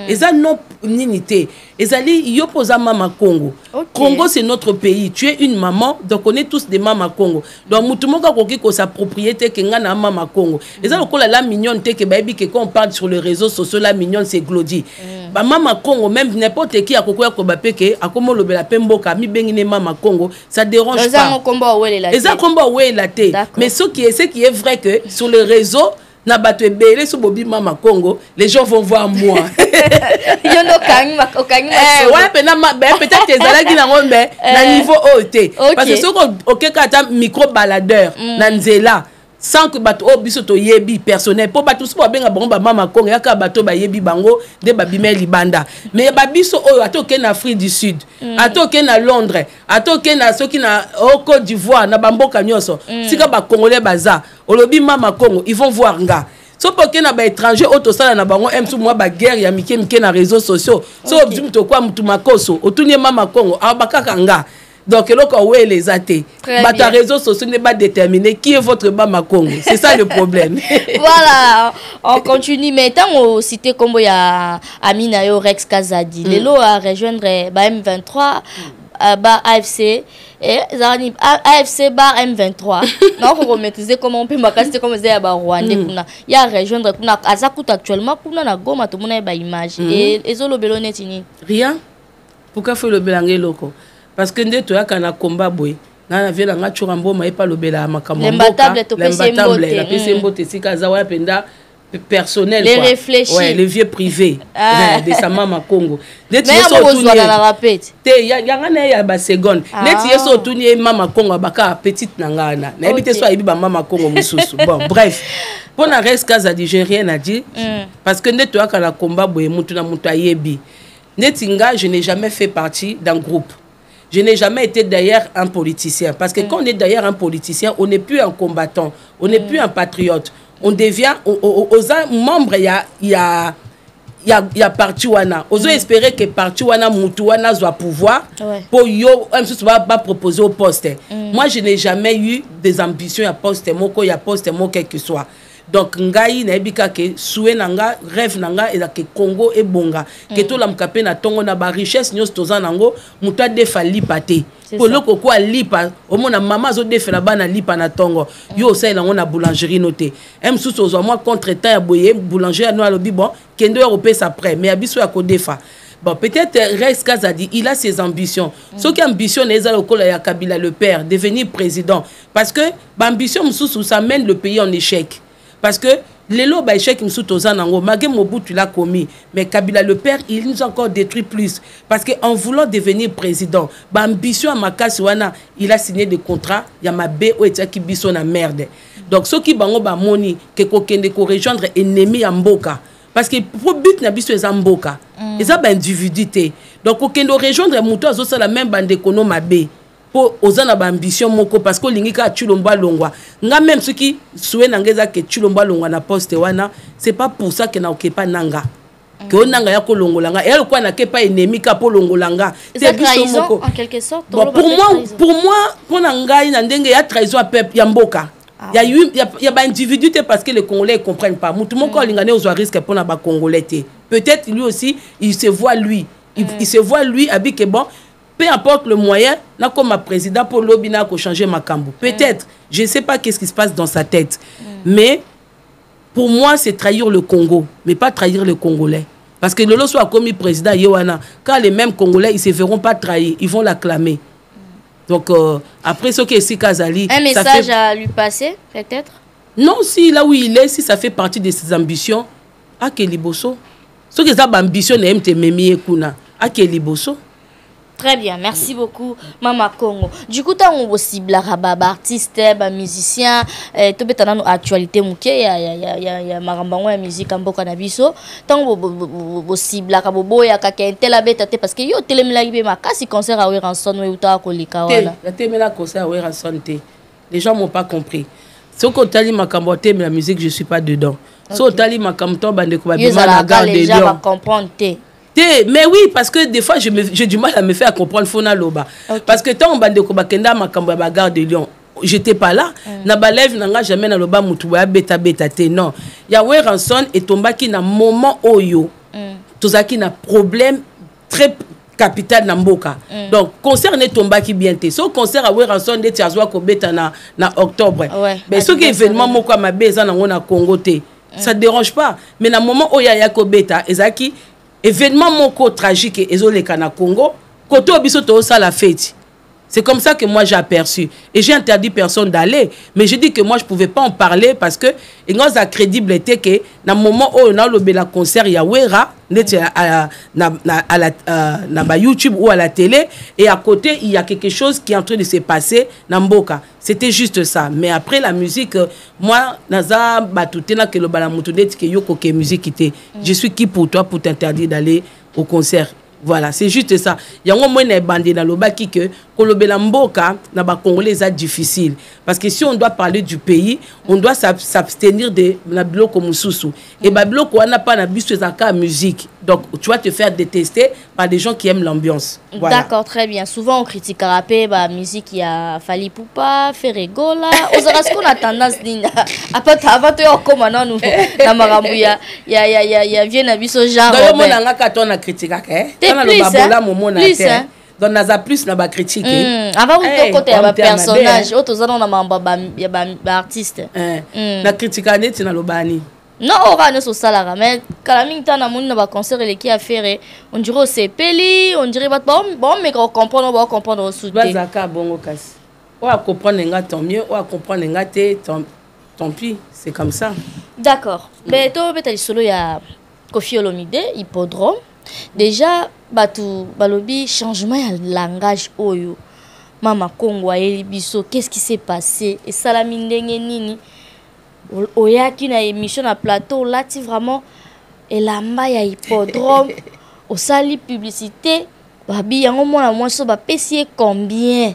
Et ça, non, unité. Et ça, il y a Mama Congo. Congo, c'est notre pays. Tu es une maman, donc on est tous des Mama Congo. Donc, Moutou Moka Koki, sa propriété, qui est Mama Congo. Et ça, la mignonne, que quand on parle sur les réseaux sociaux, la mignonne, c'est Glody. Mama Congo, même n'importe qui a Kokoya Kobapeke, a comme le Belapemboka, mi bengine Mama Congo, ça dérange pas. Et ça, combat où est la tête. Mais ce qui est vrai que sur les réseaux, na bato ebele so bobi Mama Congo, les gens vont voir moi. Ouais, peut-être que ezalaki na ngombe na niveau OT. Parce que soko okeka micro baladeur na nzela sans que bato obiso to yebi personnel pour bato so benga bango ba Mama Congo yaka bato ba yebi bango de babime libanda. Mais babiso o atoke na Afrique du Sud, atoke na Londres, atoke na soki na Côte d'Ivoire na bamboka nyoso. Sika ba Congolais baza, olobi Mama Congo, ils vont voir nga. So poke na ba étranger auto sala na bango emsu moi ba guerre ya mike na réseaux sociaux. So objum to kwa mtu makoso, otunye Mama Congo, abakaka nga. Donc, les athées. Ta réseau social n'est pas déterminé. Qui est votre Mama Congo? C'est ça le problème. Voilà, on continue. Mais tant qu'on cité comme il y a Aminayo Rex Kazadi, les lots à rejoindre M23, AFC, et AFC bar M23. Non, on maîtriser comment on peut m'accaster comme ça à Rwanda. Il y a rejoindre à Zakout actuellement, pour na Goma, tout le monde a une image. Et Zolo Belonetini. Rien. Pourquoi faut le belangé loco? Parce que nous avons un combat, nous avons un churambo, mais pas le bela makambo. L'imbattable, la PC Mbote, si Kazawa Penda personnel. Les réfléchis. Ouais, les vieux privés de sa Mama Congo. Mais on va la rapide. Il y a une seconde. Il y a une Mama Congo, petite nangana. Il y a une Mama Congo. Bon, bref. Pour la reste, je n'ai rien à dire. Parce que nous avons un combat, je n'ai jamais fait partie d'un groupe. Je n'ai jamais été d'ailleurs un politicien. Parce que quand on est d'ailleurs un politicien, on n'est plus un combattant, on n'est plus un patriote. On devient, aux membres, il y a parti wana. On espérer que parti wana, Moutouana soit pouvoir pour yo, pas proposer au poste. Moi, je n'ai jamais eu des ambitions à poste, il y a poste, quel que soit. Donc ngai na ebika ke souhait nanga rêve nanga et que Congo et bonga que tout la mkape na tongo na ba richesse nyos toza nango muta defa lipa te pour loko kwa lipa au mona mama zo defa na bana lipa na tongo yo ça na ngona boulangerie noté em sous ozo moi contre temps ya boye boulanger no alobi bon kendo européen ça prêt mais abiso ya ko defa. Bon, peut-être Rex Kazadi, il a ses ambitions. Ce qui ambitionne les Alokola ya Kabila le père, devenir président. Parce que l'ambition ça mène le pays en échec. Parce que les lots échec qui me malgré Mobutu l'a commis, mais Kabila le père, il nous a encore détruit plus. Parce qu'en voulant devenir président, ambition à Makaswana, il a signé des contrats, il y a ma B ou qui biso na merde. Donc ceux qui bango ba moni que kokende ko rejoindre ennemi à Mboka. Parce que pour but na biso les Mboka. Et ça ba individualité. Donc kokende rejoindre muto azo la même bande économique mabe. Pour osana ba ambition moko parce que lingika Chulomba Longwa nga même ceux qui souhaitent nangeza que Chulomba Longwa na poste wana c'est pas pour ça que na okepa nanga que onanga ya ko longolanga et elle quoi na kepa ennemi ka po longolanga c'est trahison en quelque sorte. Bon, pour moi pour nanga na ndenge ya trahison à peuple ya mboka. Il y a ba individualité parce que les Congolais comprennent pas mutu moko lingane aux risque pour na ba Congolais. Peut-être lui aussi il se voit lui il se voit lui habit que bon. Peu importe le moyen, là comme ma président pour l'obina pour changer ma cambo. Peut-être, je ne sais pas qu'est-ce qui se passe dans sa tête. Mais pour moi, c'est trahir le Congo, mais pas trahir les Congolais. Parce que Lolo soit commis président Yohana, quand les mêmes Congolais, ils ne se verront pas trahir, ils vont l'acclamer. Donc après ce que c'est Kazali, un message à lui passer, peut-être? Non, si là où il est, si ça fait partie de ses ambitions, à Keliboso. Ce que ça ambition, c'est MT Memi Kuna, à Keliboso. Très bien, merci beaucoup, Mama Congo. Du coup, tu as un possible artiste, musicien, tu as une actualité, il y a Marambango, musique, en beaucoup d'habisso. Tu as un possible parce que yo si concert à Weranson ou ta kolika. Les gens m'ont pas compris. Si on tali ma cambote, mais la musique, je suis pas dedans. Si on tali ma cambote, bande ko ba les gens vont comprendre. Mais oui, parce que des fois, j'ai du mal à me faire comprendre Fona Loba. Parce que tant on bande ko ba kenda ma cambote ba gare de Lyon. J'étais pas là. Na ba lève nanga jamais na loba mutu ba beta te non. Yahweh Ranson et tombaki na moment oyo. Tozaki na problème très capital na mboka. Donc concert ne tombaki bien te. So concert Yahweh Ranson de tiazwa ko beta na octobre. Mais ce qui événement moko ma beza na ngona Congo te. Ça dérange pas. Mais na moment oya ya ko beta ezaki événement moko tragique ezoleka na Congo. Koto biso to ça la fête. C'est comme ça que moi j'ai aperçu. Et j'ai interdit personne d'aller. Mais j'ai dit que moi je ne pouvais pas en parler parce que il y a crédible était que dans le moment où on a le concert, il y a Wera, à YouTube ou à la télé. Et à côté, il y a quelque chose qui est en train de se passer dans Mboka. C'était juste ça. Mais après la musique, moi, je suis qui pour toi pour t'interdire d'aller au concert? Voilà, c'est juste ça. Il y a un moment bandé dans le baki que kolobela mboka na ba congolais est difficile parce que si on doit parler du pays, on doit s'abstenir de la bloko mususu et ba bloko on n'a pas na biso ezaka musique. Donc tu vas te faire détester par des gens qui aiment l'ambiance. Voilà. D'accord, très bien. Souvent on critique rapé ba musique il y a Fali Poupa, Ferregola, osera ce qu'on a tendance dinga. Avant to comme nous na marambu ya vient na biso genre. Donc on a ngaka ton na critique ka donc naza plus na ba critique avant de côté ya ba personnage autres on a mamba ba artiste na critique net na lobani non ora ne so salara mais kala mingi tana moni na ba concert qui a fait on dirait c'est peli on dirait bon mais comprendre au soute bazaka bongo kasi on va comprendre nga tant mieux on va comprendre nga te tant pis c'est comme ça d'accord mais to beta solo ya Koffi Olomide Hippodrome. Déjà, balobi changement de langage oyo. Mama Congo biso, qu'est-ce qui s'est passé? Et salamine ndenge nini? Oyaki na émission na plateau là ti vraiment elamba ya Hippodrome au sali publicité babi yango mona moi so ba pesier combien?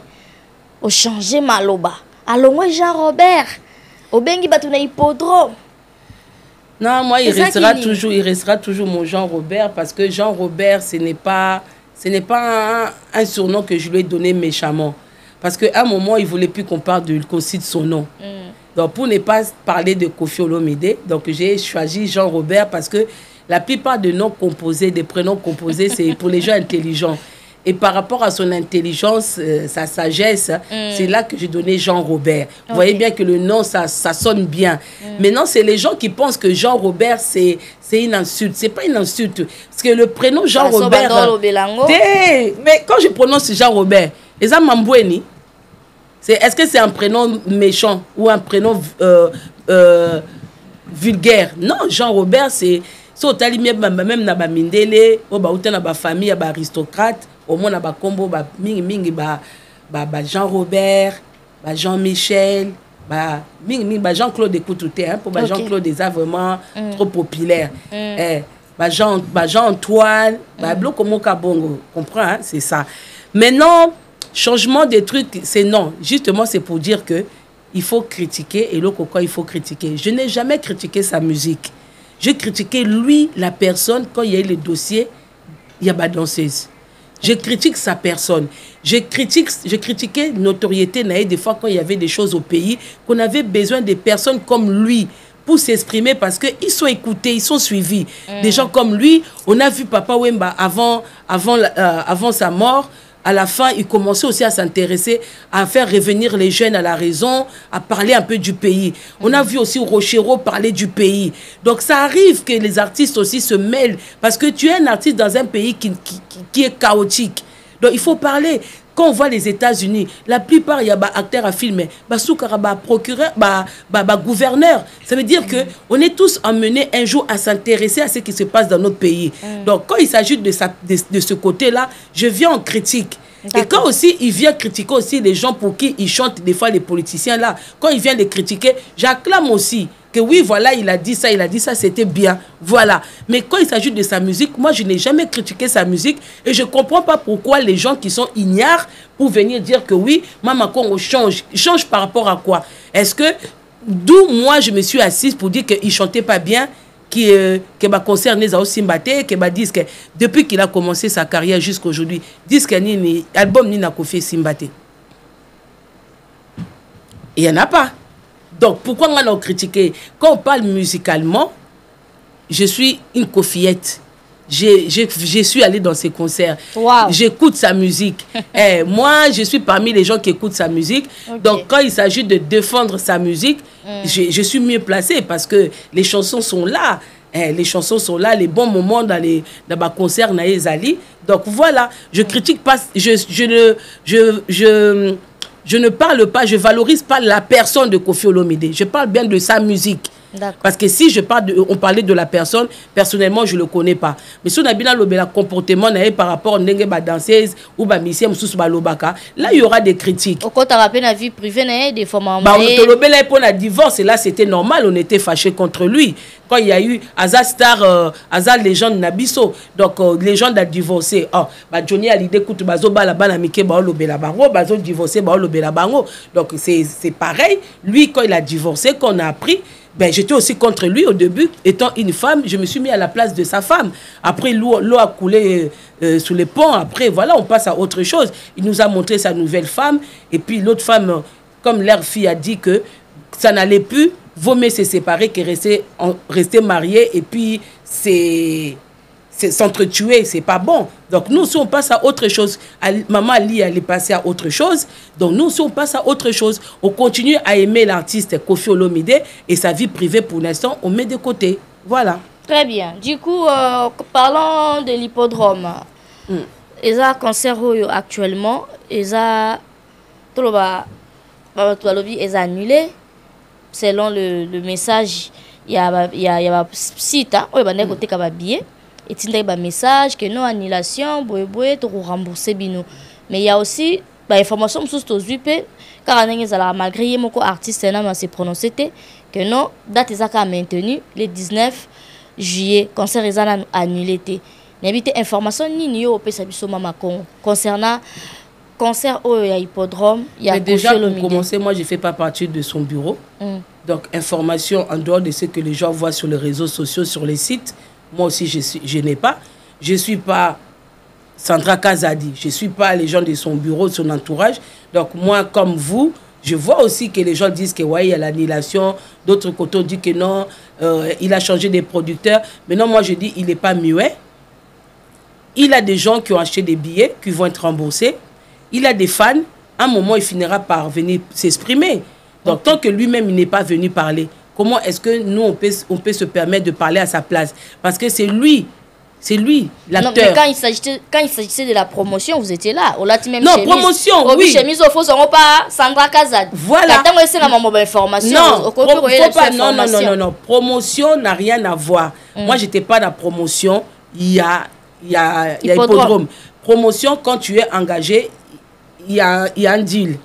Au changer maloba. Alongo Jean Robert. Obengi batu na Hippodrome. Non, moi, il restera toujours mon Jean Robert parce que Jean Robert, ce n'est pas un surnom que je lui ai donné méchamment. Parce qu'à un moment, il ne voulait plus qu'on cite son nom. Donc, pour ne pas parler de Koffi Olomide, donc j'ai choisi Jean Robert parce que la plupart des noms composés, des prénoms composés, c'est pour les gens intelligents. Et par rapport à son intelligence, sa sagesse, c'est là que j'ai donné Jean Robert. Vous voyez bien que le nom, ça sonne bien. Maintenant, c'est les gens qui pensent que Jean Robert, c'est une insulte. Ce n'est pas une insulte. Parce que le prénom Jean Robert... Mais quand je prononce Jean Robert, est-ce que c'est un prénom méchant ou un prénom vulgaire? Non, Jean Robert, c'est... Même na ba mindele, na ba famille, ba aristocrate, au moins na ba combo, ba mingi ba Jean Robert, ba Jean Michel, ba Jean-Claude Écoutouté, hein, pour ba Jean-Claude déjà vraiment trop populaire. Ba Jean Antoine, ba bloc comme Kabongo, comprends, hein, c'est ça. Maintenant, changement des trucs, c'est non, justement c'est pour dire que il faut critiquer et le coco il faut critiquer. Je n'ai jamais critiqué sa musique. J'ai critiqué lui, la personne, quand il y a eu le dossier, il y a pas danseuse. Je critique sa personne. Je critiquais notoriété, des fois quand il y avait des choses au pays, qu'on avait besoin de personnes comme lui pour s'exprimer parce qu'ils sont écoutés, ils sont suivis. Des gens comme lui, on a vu Papa Wemba avant sa mort. À la fin, il commençait aussi à s'intéresser, à faire revenir les jeunes à la raison, à parler un peu du pays. On a vu aussi Rochero parler du pays. Donc ça arrive que les artistes aussi se mêlent, parce que tu es un artiste dans un pays qui est chaotique. Donc il faut parler. Quand on voit les États-Unis, la plupart, il y a des acteurs à filmer, procureur, gouverneur. Ça veut dire qu'on est tous emmenés un jour à s'intéresser à ce qui se passe dans notre pays. Donc, quand il s'agit de ce côté-là, je viens en critique. Et quand aussi, il vient critiquer aussi les gens pour qui il chante, des fois les politiciens là, quand il vient les critiquer, j'acclame aussi que oui, voilà, il a dit ça, c'était bien, voilà. Mais quand il s'agit de sa musique, moi, je n'ai jamais critiqué sa musique et je ne comprends pas pourquoi les gens qui sont ignares pour venir dire que oui, Mama Congo change par rapport à quoi? Est-ce que D'où moi, je me suis assise pour dire qu'il ne chantait pas bien, que ma concert n'est pas aussi mbatté, que ma disque, depuis qu'il a commencé sa carrière jusqu'à aujourd'hui, disque ni album ni n'a fait simbaté. Il n'y en a pas. Donc, pourquoi on a critiqué? Quand on parle musicalement, je suis une cofillette. Je suis allée dans ses concerts. Wow. J'écoute sa musique. Moi, je suis parmi les gens qui écoutent sa musique. Okay. Donc, quand il s'agit de défendre sa musique, je suis mieux placée parce que les chansons sont là. Les chansons sont là, les bons moments dans les concerts Naïs Ali. Donc, voilà. Je critique pas. Je ne parle pas, je valorise pas la personne de Koffi Olomide. Je parle bien de sa musique. Parce que si on parlait de la personne, personnellement, je ne le connais pas. Mais si on a bien le comportement par rapport à une danseuse ou à une là, il y aura des critiques. Au côté de la vie privée, des fois, on a divorce et là, c'était normal, on était fâchés contre lui. Quand il y a eu Azar Star, Azar Légende Nabiso, donc Légende a divorcé. Johnny Hallyday écoute Bazo Balabana Mike Baolo Belabango, Bazo divorcé Baolo Belabango. Donc c'est pareil. Lui, quand il a divorcé, qu'on a appris, ben, j'étais aussi contre lui au début. Étant une femme, je me suis mis à la place de sa femme. Après, l'eau a coulé sous les ponts. Après, voilà, on passe à autre chose. Il nous a montré sa nouvelle femme. Et puis l'autre femme, comme leur fille a dit que ça n'allait plus, vaut mieux se séparer que rester marié. Et puis, s'entretuer, c'est pas bon. Donc nous, si on passe à autre chose, Maman Ali, elle est passée à autre chose. Donc nous, si on passe à autre chose, on continue à aimer l'artiste Koffi Olomide et sa vie privée pour l'instant, on met de côté. Voilà. Très bien. Du coup, parlons de l'hippodrome. Ils ont concert actuellement. Ils ont annulé. Selon le message, il y a un site, côté billet. Et il y a un message que non annulation, pour rembourser bino. Mais il y a aussi des informations sur le ZUP, car malgré mon artiste s'est prononcé que non, date est maintenue le 19 juillet, concert est annulé. N'habite information ni au PSABISO Mama concernant concert au hippodrome. Mais déjà, pour commencer, moi je ne fais pas partie de son bureau. Donc, information en dehors de ce que les gens voient sur les réseaux sociaux, sur les sites. Moi aussi, je n'ai pas. Je ne suis pas Sandra Kazadi. Je ne suis pas les gens de son bureau, de son entourage. Donc, moi, comme vous, je vois aussi que les gens disent que ouais, il y a l'annulation. D'autres côtés disent que non, il a changé des producteurs. Mais non, moi, je dis, il n'est pas muet. Il a des gens qui ont acheté des billets, qui vont être remboursés. Il a des fans. À un moment, il finira par venir s'exprimer. Donc, tant que lui-même, il n'est pas venu parler, comment est-ce que nous, on peut se permettre de parler à sa place? Parce que c'est lui, l'acteur. Mais quand il s'agissait de la promotion, vous étiez là. Non, promotion, oui. Chemise au faux, on pas Sandra Kazad. Voilà. Non. Promotion n'a rien à voir. Moi, je n'étais pas dans la promotion. Il y a hippodrome. Promotion, quand tu es engagé, il y a un deal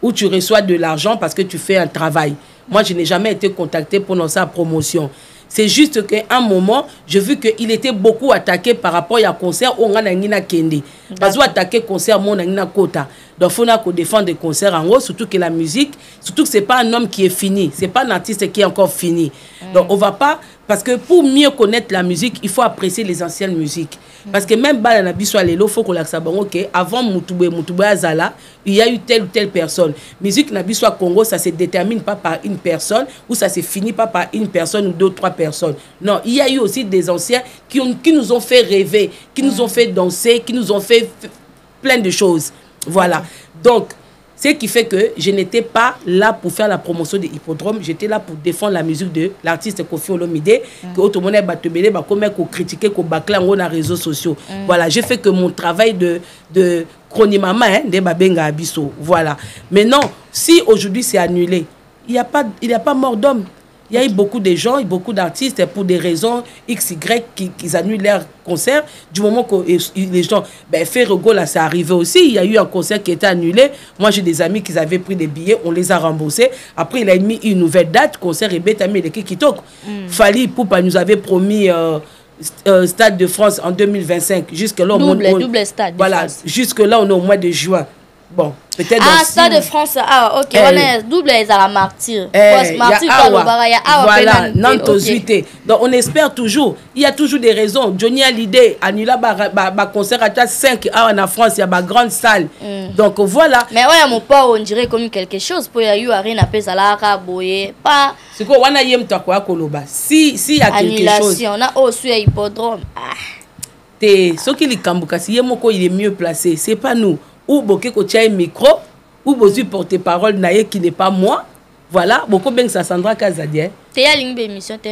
où tu reçois de l'argent parce que tu fais un travail. Moi, je n'ai jamais été contacté pour sa promotion. C'est juste qu'à un moment, j'ai vu qu'il était beaucoup attaqué par rapport à un concert où on a un Kendi. Parce que attaquer concert, on a un quota. Donc, il faut défendre des concerts en haut, surtout que la musique, surtout que ce n'est pas un homme qui est fini. Ce n'est pas un artiste qui est encore fini. Donc, on ne va pas... Parce que pour mieux connaître la musique, il faut apprécier les anciennes musiques. Parce que même Bala Biswa Lelo, il faut qu'on l'accepte. Avant Moutoubé Azala, il y a eu telle ou telle personne. Musique Nabiswa Congo, ça ne se détermine pas par une personne ou ça ne se finit pas par une personne ou deux ou trois personnes. Non, il y a eu aussi des anciens qui nous ont fait rêver, qui nous ont fait danser, qui nous ont fait plein de choses. Voilà. Donc, ce qui fait que je n'étais pas là pour faire la promotion de l'hippodrome. J'étais là pour défendre la musique de l'artiste Koffi Olomide. Que tout le monde a critiqué, qu'on bâclait en les réseaux sociaux. Voilà, j'ai fait que mon travail de chronimama, de Babenga Abisso. Voilà. Mais non, si aujourd'hui c'est annulé, il n'y a pas mort d'homme. Il y a eu beaucoup de gens, beaucoup d'artistes, pour des raisons X, Y, qui annulent leur concert. Du moment que les gens... Ferrego, là, c'est arrivé aussi. Il y a eu un concert qui était annulé. Moi, j'ai des amis qui avaient pris des billets. On les a remboursés. Après, il a mis une nouvelle date. Concert et Betami, les Kikitok. Fali Poupa nous avait promis... Stade de France en 2025. Jusque-là, double stade. Voilà. Jusque-là, on est au mois de juin. bon peut-être ah Stade de France ah ok on est double les à la martyr martyr voilà Nantes 8 donc on espère toujours il y a toujours des raisons Johnny a l'idée annula ba concert à 5 heures en France il y a ba grande salle donc voilà mais ouais mon pas on dirait comme quelque chose pour y a eu arena pesa la boye pas c'est quoi wana yem to kwa koloba si il y a quelque chose on a au sur hippodrome te soki likambuka si yemoko il est mieux placé c'est pas nous ou boké ko tia micro ou bozu porte-parole naye qui n'est pas moi voilà beaucoup bien ça Sandra Kazadie te ya ligne émission te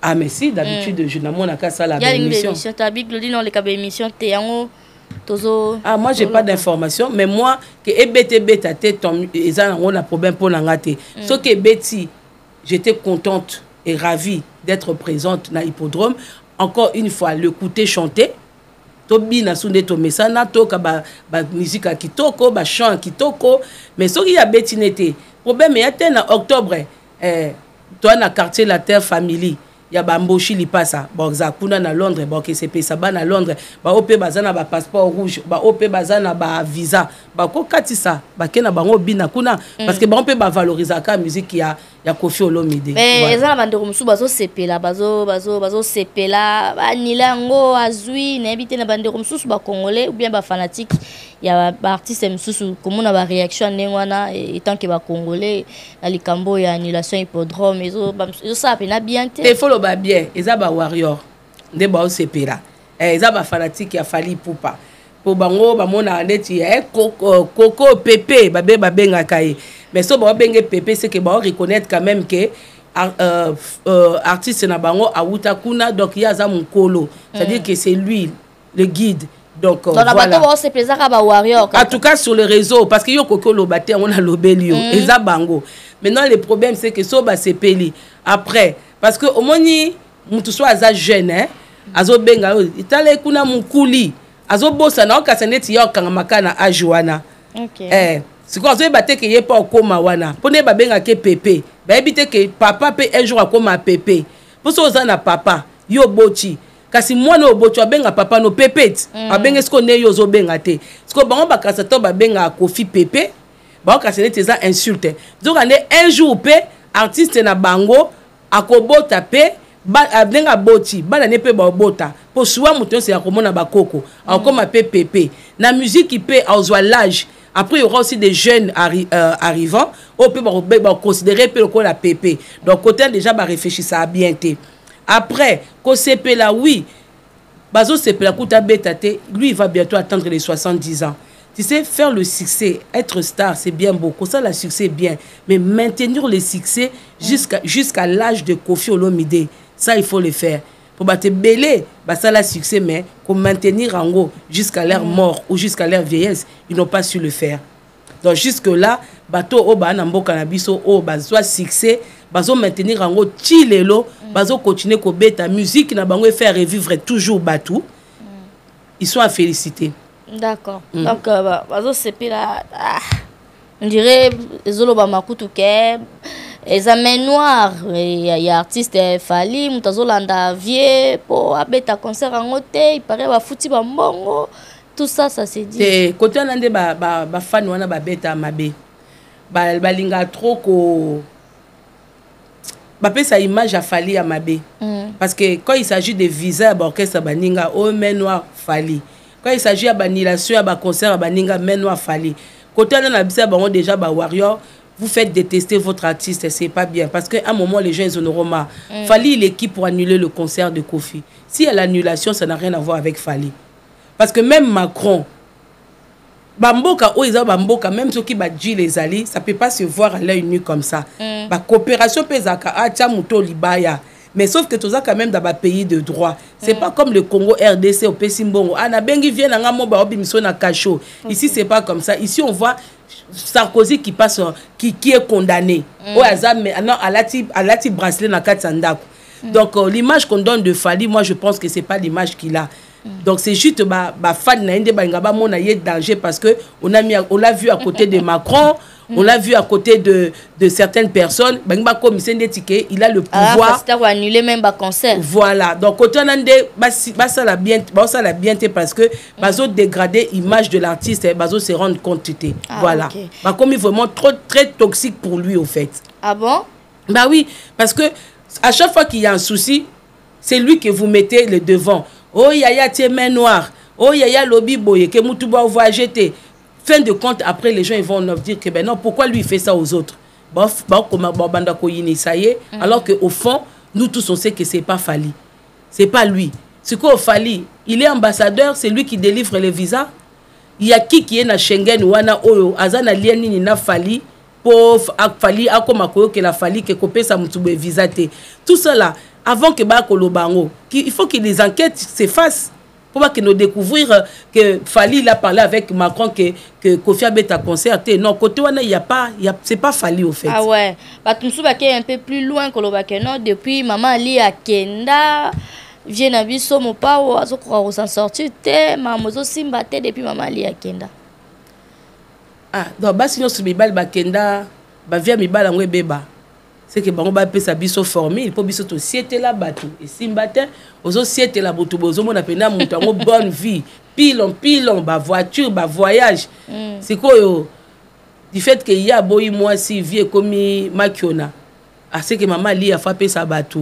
ah mais si d'habitude je n'ai pas ça la émission ta bible dit non les cas émission te yango tozo ah moi j'ai pas d'information mais moi que EBTB ta tête ezana on a problème pour ngate ce que Betty j'étais contente et ravie d'être présente na hippodrome encore une fois l'écouter chanter tobina sunde to mesana toka ba musique kitoko ba chant kitoko mais soki ya betinete problème ya tena octobre toi na quartier la terre family ya bamboshi lipasa boza kuna na Londres ba ke sepe saba na Londres ba opé bazana ba passeport rouge ba opé bazana ba visa ba ko katisa ba kena bango bina kuna parce que ba on peut ba valoriser ka musique ya Koffi Olomide mais ezana bandeko musu bazo sepela bazo sepela ba nilango azui na ebite na bandeko musu ba congolais ou bien ba fanatique ya ba artiste musu comme na ba réaction ndengwana étant que ba congolais na likambo ya annulation hippodrome ezo ça pena bien te follow ba bien eza ba warrior nde ba sepela eza ba fanatique ya Fally Ipupa pour bango ba mona ndeti Coco Pépé ba benga kai mais so ba benga Pépé c'est que ba reconnaître quand même que artiste na bango awuta kuna donc il y a za mukolo c'est-à-dire que c'est lui le guide donc voilà en tout cas sur le réseau parce que yo Coco Lobaté on a lobelio eza bango maintenant le problème c'est que so ba sepeli après parce que au moni mutu so aza jeune hein azo benga itale kuna mukuli azo bossa na okasaneti yo kanga makana ajuana okay siko azo ebate ke yepa okoma wana pone ba benga ke Pépé ba ebite ke papa pe un jour akoma Pépé poso oza na papa yo boti kasi mwana oboto abenga papa no Pépé abenga siko ne yo zo benga te siko bango bakasa to ba benga Koffi Pépé ba okasaneti za insulte zoka ne un jour pe artiste na bango akobota pe abenga boti bana ne pe ba bota po suwa muto se akomona bakoko akoma pe Pépé na musique pe azwa l'âge après il y aura aussi des jeunes arrivants on peut considérer peu le la Pépé donc côté déjà ba réfléchir ça bien té après ko CP là oui bazo CP la kuta betate lui il va bientôt atteindre les 70 ans. Tu sais, faire le succès, être star, c'est bien beau. Ça, le succès, bien. Mais maintenir le succès jusqu'à l'âge de Koffi Olomide, ça, il faut le faire. Pour battre belé, ça, le succès, mais pour maintenir en haut jusqu'à leur mort ou jusqu'à leur vieillesse, ils n'ont pas su le faire. Donc, jusque-là, bateau au banambo canabiso au bazo succès, bazo maintenir en haut chilelo, bazo continuer ko beta musique na bango faire revivre toujours batou. Ils sont à féliciter. D'accord. Donc, c'est là, on dirait Zoloba Makutu ke examen noir. Il y a artiste Fally, Mutazolanda vie pour abeta concert en hôtel, il paraît va fouti ba mbongo. Tout ça, ça s'est dit. Et côté on ba fan wana ba beta mabe. Ba linga trop ko ba pe sa image à Fally à mabe. Parce que quand il s'agit de visa orchestre baninga au men noir Fally. Quand il s'agit de l'annulation, de concert, de Menoa Fally. Côté on a déjà warrior, vous faites détester votre artiste, c'est pas bien. Parce qu'à un moment, les gens ils en auront marre. Fally, il est qui pour annuler le concert de Koffi? Si il y a l'annulation, ça n'a rien à voir avec Fally. Parce que même Macron, Bamboka, Bamboka, même ceux qui dit les alliés, ça ne peut pas se voir à l'œil nu comme ça. La coopération pesaka, Muto Libaya. Mais sauf que tout ça quand même dans un pays de droit. C'est pas comme le Congo RDC au Pessimbongo. Anabengi vient en Amoba Obimso na Kacho. Ici c'est pas comme ça. Ici on voit Sarkozy qui passe qui est condamné. Au hasard mais non à la bracelet na Katsandako. Donc l'image qu'on donne de Fally, moi je pense que c'est pas l'image qu'il a. Donc c'est juste fan na inde ba ngaba mona yé danger parce que on l'a vu à côté de Macron. On l'a vu à côté de certaines personnes. Il a le pouvoir. Ah, annuler même un concert. Voilà. Donc, côté ça l'a bien parce que bazo dégrader l'image de l'artiste et bazo se rendre compte. Voilà. Okay. Comme il est vraiment très toxique pour lui, au fait. Ah bon? Bah oui, parce que à chaque fois qu'il y a un souci, c'est lui que vous mettez le devant. Oh, yaya, tes mains noires. Oh, yaya, lobby boye, que Moutouba va jeter. Fin de compte, après, les gens ils vont nous dire que ben non, pourquoi lui il fait ça aux autres? Alors qu'au fond, nous tous on sait que c'est pas Fally. C'est pas lui. C'est quoi Fally? Il est ambassadeur, c'est lui qui délivre les visas. Il y a qui est na Schengen ou na Oyo, Azana Lieni na Fally, pour Fally, Akomakoyo que la Fally, que copé sa Moutouba visa. Tout cela, avant que Bakolobango, il faut que les enquêtes s'effacent. Pour que nous découvrir que Fally il a parlé avec Macron que Kofi a concerté. Non, côté il y a pas, c'est pas Fally au fait. Ah ouais. Bah tu me est un peu plus loin que le non depuis maman Ali à Kenda vient à biso mon pa ou à s'en sortir te maman simba te depuis maman Ali à Kenda. Ah donc bah sinon ce bibal ba Kenda ba via mi bala ngwe beba. C'est que bango ba pesa biso formule pour biso to siete la batu et simbate ozo siete la botu bozo mona pena mutu ngo bonne vie pilon ba voiture ba voyage c'est quoi yo du fait que y a boy moi si vie comme makiona ah c'est que maman li a fait sa batu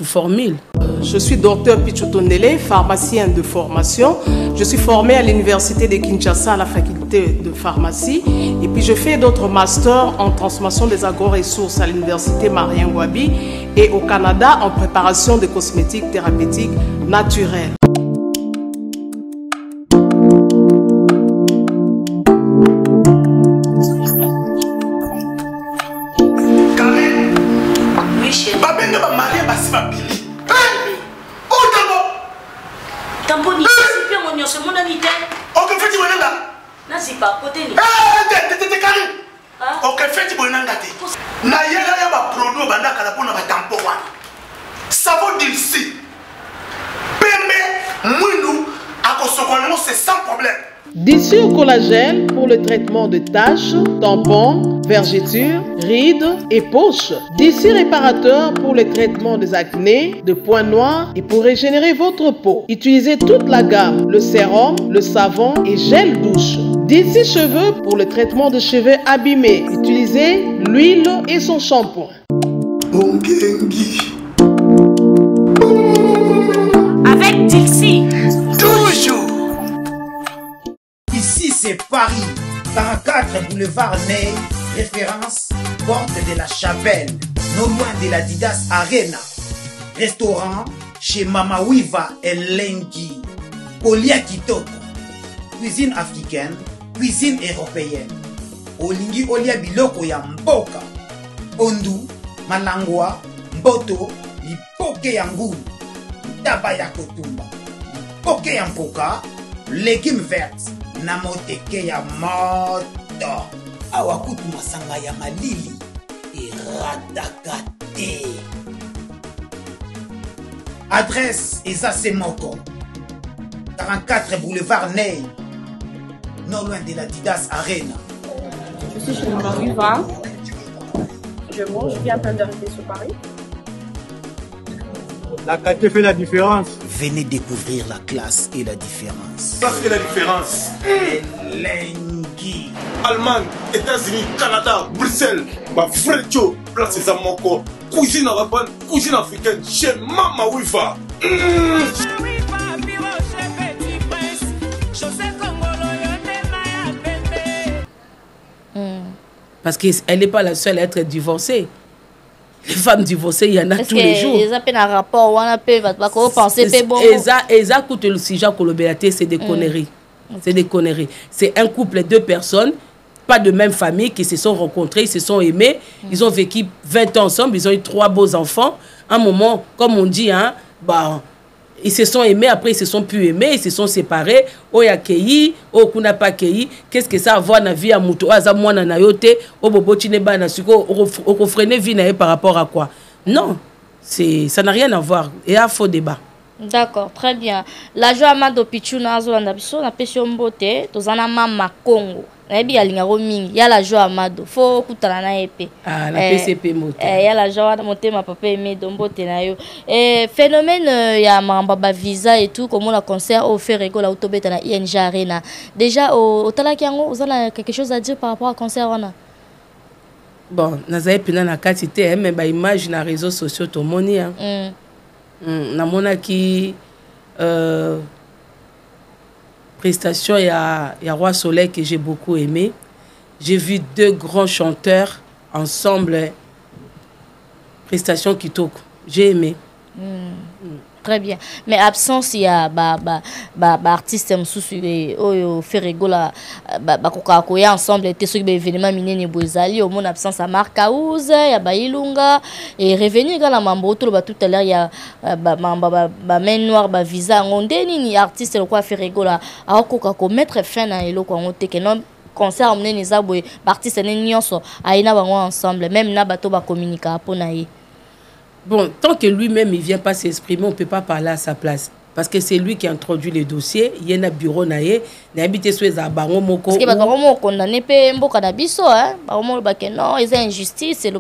formule. Je suis docteur Pichotondele, pharmacien de formation. Je suis formé à l'université de Kinshasa à la faculté de pharmacie. Et puis je fais d'autres masters en transformation des agro-ressources à l'université Marien Ngouabi et au Canada en préparation de cosmétiques thérapeutiques naturelles. Dissure collagène pour le traitement de taches, tampons, vergetures, rides et poches. Dissure réparateur pour le traitement des acnés, de points noirs et pour régénérer votre peau. Utilisez toute la gamme, le sérum, le savon et gel douche. Dissure cheveux pour le traitement de cheveux abîmés. Utilisez l'huile et son shampoing. Avec Dixie. Toujours. Ici c'est Paris, 44 boulevard Ney, référence porte de la Chapelle, non loin de la Didas Arena. Restaurant chez Mama Wiva et Lengi. Kolia Kitoko, cuisine africaine, cuisine européenne. Olingi Olia Biloko ya Mboka, Ondu, Malangwa, Mboto, Lipoke ya Ngulu, Taba ya Kotumba, Lipoke ya Mpoka, légumes verts. Namoteke ya moto awakutu masanga ya malili iratakate. Adresse Eza Moko 44 boulevard Ney, non loin de la Didas Arena. Je suis chez Maman Wiva. Je mange, je viens à peine d'arriver sur Paris. La qualité fait la différence. Venez découvrir la classe et la différence. Ça c'est la différence. Lengi. Allemagne, États-Unis, Canada, Bruxelles. Ma frère Joe, place c'est Moko. Cuisine arabe, cuisine africaine chez Mama Wiva. Parce qu'elle n'est pas la seule à être divorcée. Les femmes divorcées, il y en a tous les jours. Ils appellent un rapport, on appelle, penser, bon. Eza coûte le sujet pour le BAT, c'est des conneries. C'est des conneries. C'est un couple, deux personnes, pas de même famille, qui se sont rencontrés, ils se sont aimés. Ils ont vécu 20 ans ensemble, ils ont eu 3 beaux enfants. À un moment, comme on dit, hein, bah, ils se sont aimés, après ils se sont plus aimés, ils se sont séparés. Oh ya keyi, oh kuna pas keyi. Qu'est-ce que ça a à voir dans la vie à Moutou? Aza mwana na yote, oh bobo chineba na suko, oh freiner vie na par rapport à quoi? Non, ça n'a rien à voir. Et il y a faux débat. D'accord, très bien. La joie Amado Pichou na zo na biso na pesio mbote, tozana mama Congo. Nayebi alinga ko mingi ya la joie amado fo kutana na épée ah la PCP moto ya la joie motema papa aimé dombote na yo phénomène ya mamba ba visa et tout comme on a concert au Ferrego la autobeta na ING Arena déjà au talaki yango vous avez quelque chose à dire par rapport au concert wana bon nazaye pina na kati te mais ba image na réseaux sociaux to moni hein na mona ki prestation il y a Roi Soleil que j'ai beaucoup aimé. J'ai vu deux grands chanteurs ensemble. Prestation Kitoko. J'ai aimé. Très bien. Mais absence il y a artiste msusu oyo Ferrego la kokakoya ensemble était sur événement minene bozali au mon absence à Marc Aouz ya Bailunga et revenir dans la mambo tout à l'heure il y a main noire ba visa ngondeni ni artiste le quoi Ferrego la akoka ko mettre fin na eloko ngote que non concert emmener les aboué artiste ne nyonso aina bango ensemble même na bato ba communiquer pona ye. Bon, tant que lui-même il ne vient pas s'exprimer, on ne peut pas parler à sa place. Parce que c'est lui qui a introduit les dossiers. Il y a un bureau, il y a habité sur les abango moko. Parce que les abango condamné pe mboka na biso hein. Bango ba ke non, ils ont injustice, c'est le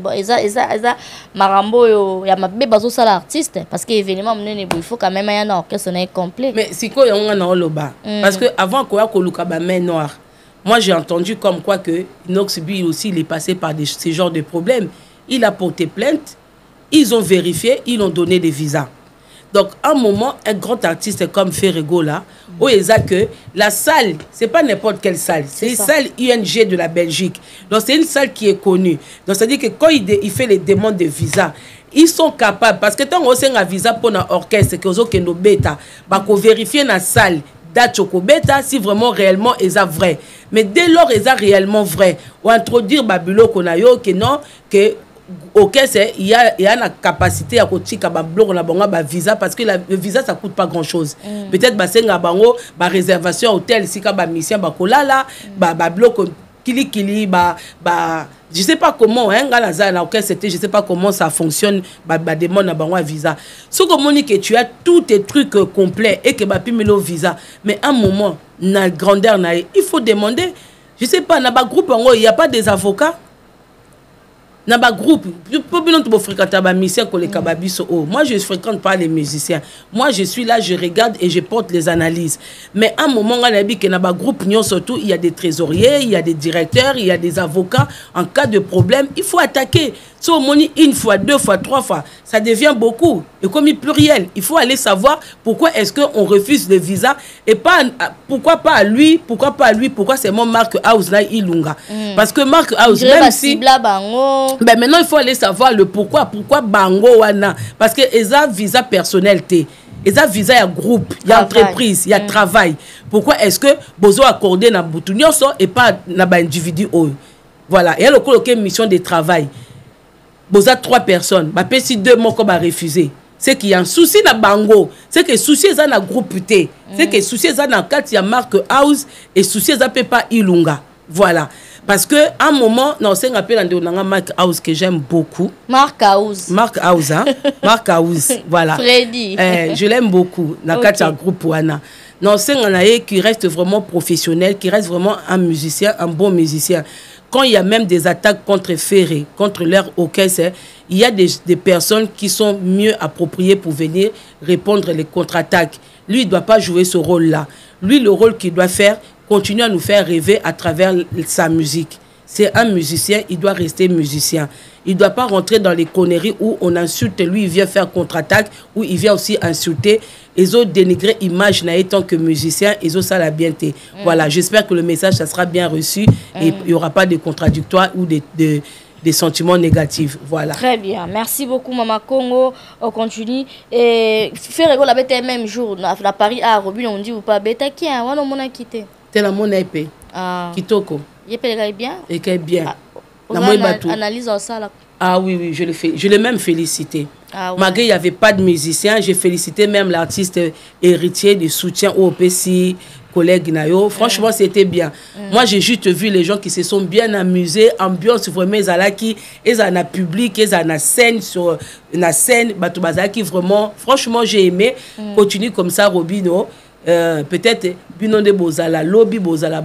marambo yo ya mabe bazo sala artiste parce que événement menene il faut quand même un orchestre complet. Mais si quoi on a loba parce que avant quoi ko luka ba main noire. Moi j'ai entendu comme quoi que Noxby aussi il est passé par ces genres de problèmes. Il a porté plainte. Ils ont vérifié, ils ont donné des visas. Donc, à un moment, un grand artiste comme Ferrego, là, où il a que la salle, c'est pas n'importe quelle salle, c'est une salle ING de la Belgique. Donc, c'est une salle qui est connue. Donc, ça veut dire que quand il fait les demandes de visa, ils sont capables, parce que tant qu'on a un visa pour un orchestre, que vous avez bêta, qu'on vérifie la salle, date bêta, si vraiment réellement ils sont vrai. Mais dès lors, ils sont réellement vrai, ou introduire Babulo qu'on a yo, que non, que ok, il y a la capacité à kotika ba bloc na bango ba visa parce que le visa ça coûte pas grand chose. Peut-être ba senga bango ba réservation hôtel sika ba mission ba kolala ba bloc kili je sais pas comment hein ngala ok c'était je sais pas comment ça fonctionne ba demande na bango visa. Ce que moni que tu as tous tes trucs complets et que ba pimelo visa mais à un moment na grandeur na il faut demander je sais pas na ba groupe bango il y a pas des avocats. Dans le groupe, moi je ne fréquente pas les musiciens. Moi je suis là, je regarde et je porte les analyses. Mais à un moment, dans le groupe, surtout, il y a des trésoriers, il y a des directeurs, il y a des avocats. En cas de problème, il faut attaquer. Si on monnaie une fois, deux fois, trois fois, ça devient beaucoup. Et comme il pluriel, il faut aller savoir pourquoi est-ce qu'on refuse le visa et pas pourquoi pas à lui, pourquoi c'est mon Marc Aouz là Ilunga. Parce que Marc Aouz même si ben maintenant il faut aller savoir le pourquoi bango wana parce que eza visa personnel té eza visa ya groupe ya entreprise ya travail pourquoi est-ce que bozo accorder na butu nyonso et pas na ba individu oyo voilà et le coloquer mission de travail boza 3 personnes ba pesi 2 moko ba refuser c'est qu'il y a un souci na bango c'est que souci eza na groupe té c'est que souci eza na kati ya Marc Aouz et souci eza pe pas Ilunga voilà. Parce que à un moment, non, c'est un appel à Marc Aouz que j'aime beaucoup. Marc Aouz. Marc Aouz, hein? Marc Aouz, voilà. Freddy. Je l'aime beaucoup. Dans le groupe Wana. Non, c'est un qui reste vraiment professionnel, qui reste vraiment un musicien, un bon musicien. Quand il y a même des attaques contre Ferré, contre leur orchestre, il y a des personnes qui sont mieux appropriées pour venir répondre les contre-attaques. Lui, il ne doit pas jouer ce rôle-là. Lui, le rôle qu'il doit faire, continue à nous faire rêver à travers sa musique. C'est un musicien, il doit rester musicien. Il ne doit pas rentrer dans les conneries où on insulte, lui il vient faire contre-attaque, où il vient aussi insulter. Ils ont dénigré l'image en tant que musicien, ils ont ça la bienté. Voilà, j'espère que le message ça sera bien reçu et il n'y aura pas de contradictoires ou des sentiments négatifs. Voilà. Très bien. Merci beaucoup, Maman Congo. On continue. Et Ferrego la bête même jour, à Paris, à Robin, on dit ou pas, bête qui a, on a quitté. C'est la monnaie épée. Kitoko. Il est bien. Et qu'elle est bien. On analyse ça là. Ah oui, je le fais. Je l'ai même félicité. Malgré il n'y avait pas de musicien, j'ai félicité même l'artiste héritier de soutien au OPC, collègue Nayo. Franchement, c'était bien. Moi, j'ai juste vu les gens qui se sont bien amusés, ambiance vraiment, ils ont un public, ils ont une scène sur la scène, Batubazaki, vraiment, franchement, j'ai aimé. Continue comme ça, Robino. Peut-être Binon de Bozala, Lobby Bozala,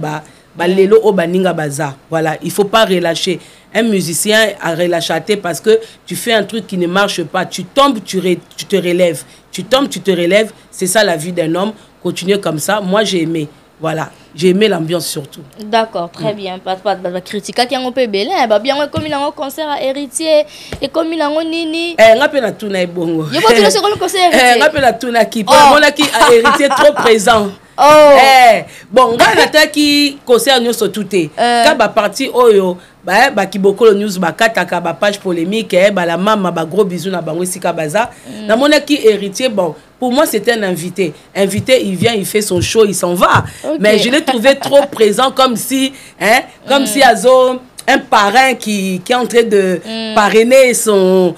balelo o baninga baza. Voilà, il faut pas relâcher. Un musicien a relâché parce que tu fais un truc qui ne marche pas, tu tombes, tu te relèves. Tu tombes, tu te relèves, c'est ça la vie d'un homme. Continuez comme ça. Moi j'ai aimé. Voilà, j'ai aimé l'ambiance surtout. D'accord, très bien. Pas de critique. Quand on peut bien, bien comme il a un concert à Héritier et comme il a un nini. On appelle la tuna bongo. Je vois tout le second concert. On appelle la tuna qui. On a qui a Héritier trop présent. Bon, on a qui concert nous sur tout est. Quand ba parti oyo. Ba ki boko le news ba kataka ba page polémique ba la maman ba gros bisous na bango sika baza na mona ki héritier. Bon, pour moi c'était un invité, il vient, il fait son show, il s'en va. Mais je l'ai trouvé trop présent, comme si comme si azo un parrain qui est en train de parrainer son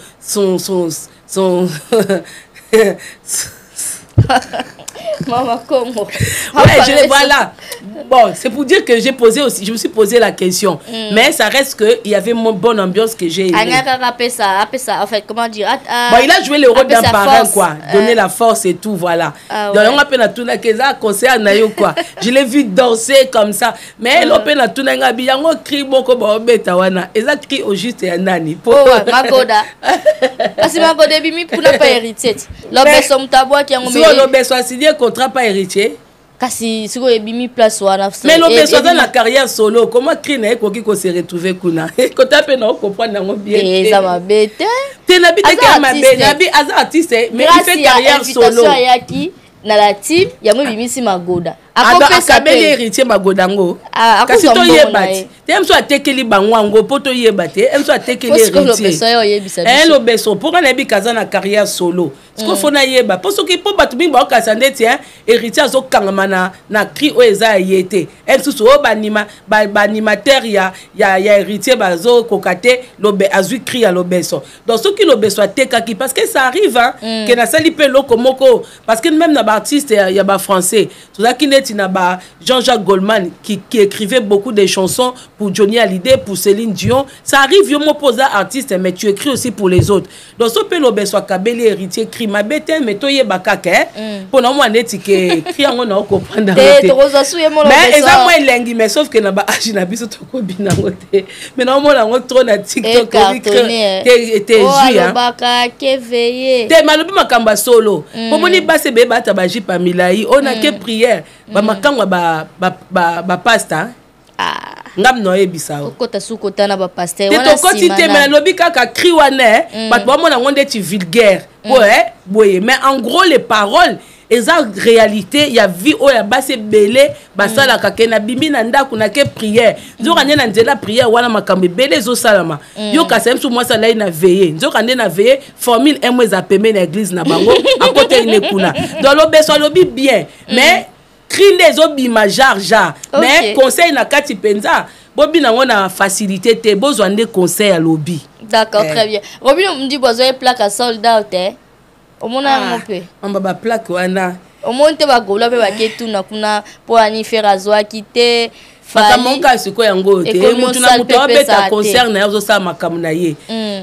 Maman, comment? Ouais, je les vois là. Bon, c'est pour dire que j'ai posé aussi, je me suis posé la question. Mais ça reste qu'il y avait une bonne ambiance que j'ai aimé. En fait, comment dire? Bon, il a joué le rôle d'un parrain, quoi. Donner la force et tout, voilà. Donc, on appelle à tout le monde, concert, quoi. Je l'ai vu danser comme ça. Mais l'open à tout le monde, il y a un cri, beaucoup de et ça crie au juste et à Nani. Oh, Magoda. Parce que Magoda, bimi pour ne pas hériter. L'obéissance tabois qui a un signé contrat pas héritier. Kasi si vous avez place mais l'obéissance dans la carrière solo, comment créer qui se retrouver kuna quand tu peux comprendre bien et ça m'a bête tu n'habites que ma bête artiste mais il fait carrière solo na la team ya mo bimisi Magoda akabeli héritier Magodango kasi to yebati te mso atekeli bangwango poto yebate mso atekeli héritier l'obeso pour na bi kaza na carrière solo ce qu'il faut na yeba parce que pour batu bi ba kasande ti héritier zo kangama na cri o eza yete mso o banima animateur ya héritier bazo kokate lobe azui cri ya l'obeso donc ce qui l'obeso atekaki parce que ça arrive que na sali pe loko moko parce que même na artiste il y a français tout ça qui n'est Jean-Jacques Goldman qui écrivait beaucoup de chansons pour Johnny Hallyday, pour Céline Dion. Ça arrive, je m'oppose à artiste, mais tu écris aussi pour les autres. Donc, ce que l'on soit Kabeli héritier, crie ma bête, mais toi, y bakake, pour nous, on est que crie on a comprendre. Mais, ça, moi, l'engi, mais sauf que n'a pas agi n'a biso to ko binangote. Mais non, moi, on trop na TikTok, t'es joué, bakake veillé. T'es malobi makamba solo. Pour moi, ni basse beba tabaji pamilai, on a que prière. Ba makangwa ba pasta ngam no ebisa o kota su kota na ba pasta wana to koti te mais lobi kaka cri wana bat ba mona ngonde ti vulgaire boye mais en gros les paroles eza réalité il y a vie o ya base belé basala kake na bimbi na ndako na ke prière nzoka nde na nzela prière wana makambe belé zo salama yo ka semsu moi ça là na veiller nzoka nde na veiller formule un mois za pembe na église na bango à côté ine kuna dans l'obeso lobi bien mais cri des obima jar mais conseil na kati penza bobi na ngona facilité te besoin de conseil à lobby. D'accord, très bien. Robi on me dit besoin plaque à soldat au mona ngopé on ba plaque wana au monte ba gola pe ba ketu na kuna po ani faire azwa kité Fakamonka siko yango te mutu na mutu abeta concert na yazo sa makamuna ye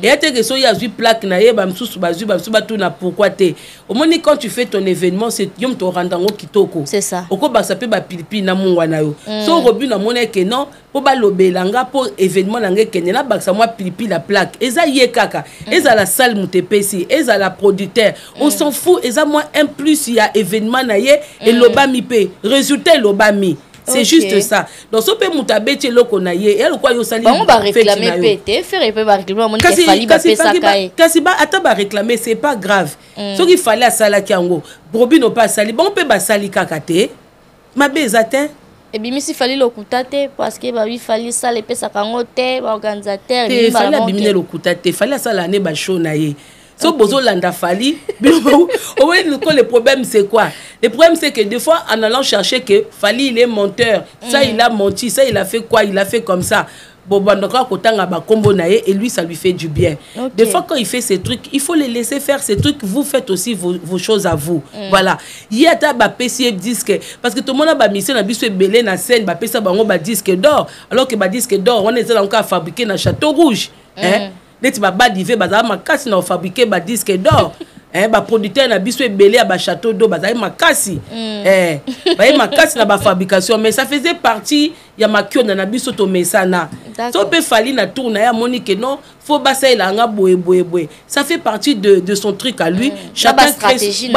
et te que so ya zui plaque na ye ba msusu ba tu na pourquoi te au moins quand tu fais ton événement c'est yom to randango kitoko c'est ça oko ba sape ba pilipi na mungwa na yo so robu na mona ke non po ba lobelanga pour événement na ngeke na ba sa moi pilipi la plaque eza ye kaka eza la salle mutepesi eza la producteur on s'en fout eza moi un plus il y a événement na ye et lobami pe résultat lobami. C'est juste ça. Donc, si on peut mettre le qu'on a eu, elle quoi yo sali. On va réclamer pété, faire et peut réclamer. Mon qu'il fallait pas ça caille. Kasi ba ataba réclamer, c'est pas grave. Ce qu'il fallait à sala kiango, brobi no pas sali. Bon on peut ba sali kakate. Ma bezatin. Et bien si fallait le kutate parce que ba il fallait ça les pesa kangote, organisateur, il fallait biminer le kutate, fallait ça l'année ba show na ye. So bozo landa fali le problème c'est quoi? Le problème c'est que des fois en allant chercher que Fali il est monteur, ça il a menti, ça il a fait quoi, il a fait comme ça. Et lui ça lui fait du bien. Des fois quand il fait ces trucs, il faut les laisser faire ces trucs, vous faites aussi vos choses à vous. Voilà. Il y a ta PC disque parce que tout le monde a mis na biso belé na scène ba pesa bango ba disque d'or alors que ba disque d'or on est encore fabriqué na Château Rouge. Neti ba badive bazala makasi na fabriquer ba disque d'or ba producteur na biso belé ba château d'eau bazala makasi ba makasi na ba fabrication mais ça faisait partie ya makio na biso to mesana so peut fali na tourna ya monique non faut basa ilanga boye ça fait partie de son truc à lui chacun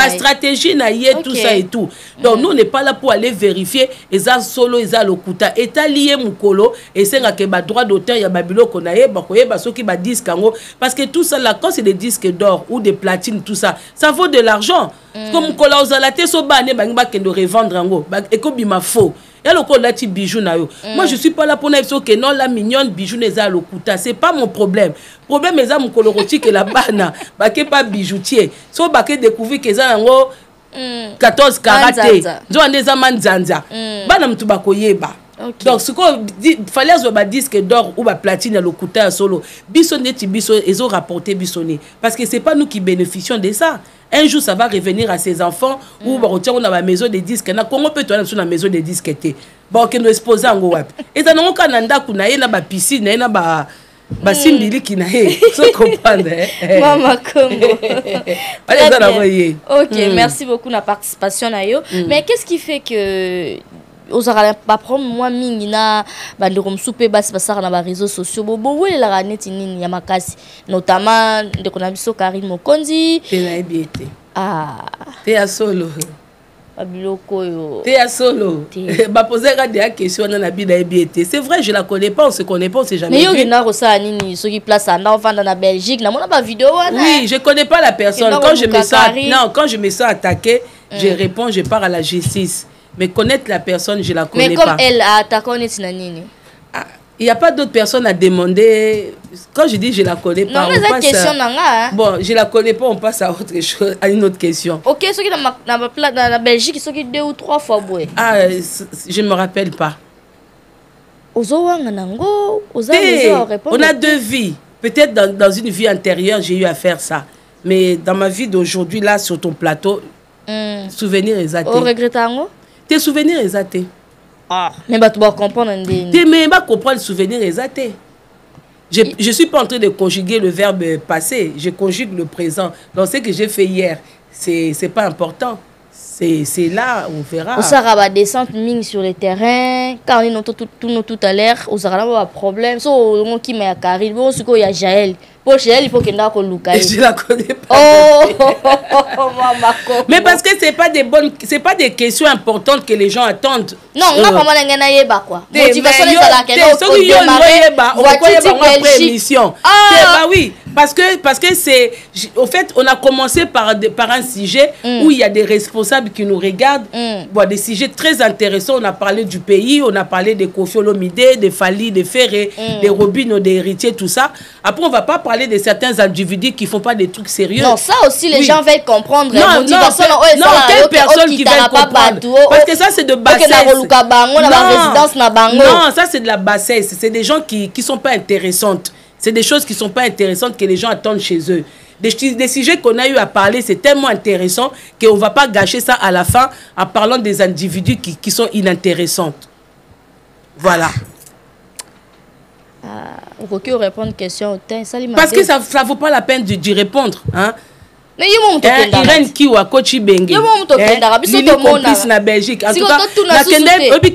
stratégie na yé tout ça et tout donc nous on n'est pas là pour aller vérifier eza solo eza lokuta eta lié mukolo et senga ke ba droit d'auteur ya babilo konaye ba koyeba soki ba disque ngo parce que tout ça là quand c'est des disques d'or ou des platines tout ça vaut de l'argent comme kola ozalate so bane bangi ba kendo revendre ngo et ko bima faux et le col lati bijou na yo moi je suis pas là pour dire que non la mignonne bijou neza lokuta c'est pas mon problème eza mukolo roti que la bana ba ke pas bijoutier so ba ke découvrir que za ngo 14 karaté nzo andeza manzanza bana mtu bakoyeba donc ce qu'on fallait zo ba disque d'or ou ba platine à lokuta solo biso neti biso ezo rapporter bisoni parce que c'est pas nous qui bénéficions de ça. Un jour, ça va revenir à ses enfants ou on a la maison des disques. Na Congo peut être sur la maison des disques. Bon, que nous exposons en web. Et dans le Canada, on a une piscine, on a une simbili qui n'a pas. Comprendre. Maman Congo. Ok, merci beaucoup de la participation. Mais qu'est-ce qui fait que osara pas prendre moi mingina bandirom souper bas basara na ba réseaux sociaux bo la raneti nini ya makasi notamment de konabiso Karim Mokonzi te na ebiete te ya solo babiloko yo te ya solo ba poser des questions na bi na ebiete c'est vrai je la connais pas on se connaît pas on s'est jamais vu mais yo na rosa nini so qui place en vendre na Belgique na mona ba vidéo wana oui je connais pas la personne quand je me sens attaqué je réponds je pars à la justice. Mais connaître la personne, je la connais pas. Mais comme elle a attaqué Nini. Il n'y a pas d'autres personnes à demander. Quand je dis je la connais pas, non, on passe question bon, je la connais pas, on passe à autre chose, à une autre question. Ok, ceux qui dans la Belgique, ceux qui 2 ou 3 fois boué. Je me rappelle pas. On a 2 vies. Peut-être dans une vie antérieure, j'ai eu à faire ça. Mais dans ma vie d'aujourd'hui, là, sur ton plateau, souvenirs exatés. On regrette un tes souvenirs exatés. Mais tu vas comprendre. Mais pas comprendre le souvenir exaté. Je suis pas en train de conjuguer le verbe passé. Je conjugue le présent. Donc ce que j'ai fait hier, c'est pas important. C'est là, on verra. On sera descendre mine sur le terrain. Quand on est tout à l'heure, on sera un problème. So on qui m'a carré. Bon, ce qu'il y a Jaël. Pour Jaël, il faut qu'il n'ait pas le je la connais pas. Mais parce que c'est pas des questions importantes que les gens attendent. Non, on a pas de pas quoi. Motivation est là que émission. Oui, parce que c'est au fait on a commencé par un sujet où il y a des responsables qui nous regardent. Bon, des sujets très intéressants. On a parlé du pays, on a parlé des Kofi Olomide, des Fali, des Ferré, des Robino, des héritiers, tout ça. Après, on va pas parler de certains individus qui font pas des trucs sérieux. Non, ça aussi, les gens veulent comprendre. Non, quelle personne qui veut comprendre? Parce que ça, c'est de bassesse. Non, ça, c'est de la bassesse. C'est des gens qui sont pas intéressantes. C'est des choses qui sont pas intéressantes que les gens attendent chez eux. Des sujets qu'on a eu à parler, c'est tellement intéressant qu'on ne va pas gâcher ça à la fin en parlant des individus qui sont inintéressantes. Voilà. On peut répondre une question. Parce que ça ne vaut pas la peine d'y répondre. Hein? Mais Irène Kiwa, Kochi Bengi. Lili Complice na Belgique. En tout cas,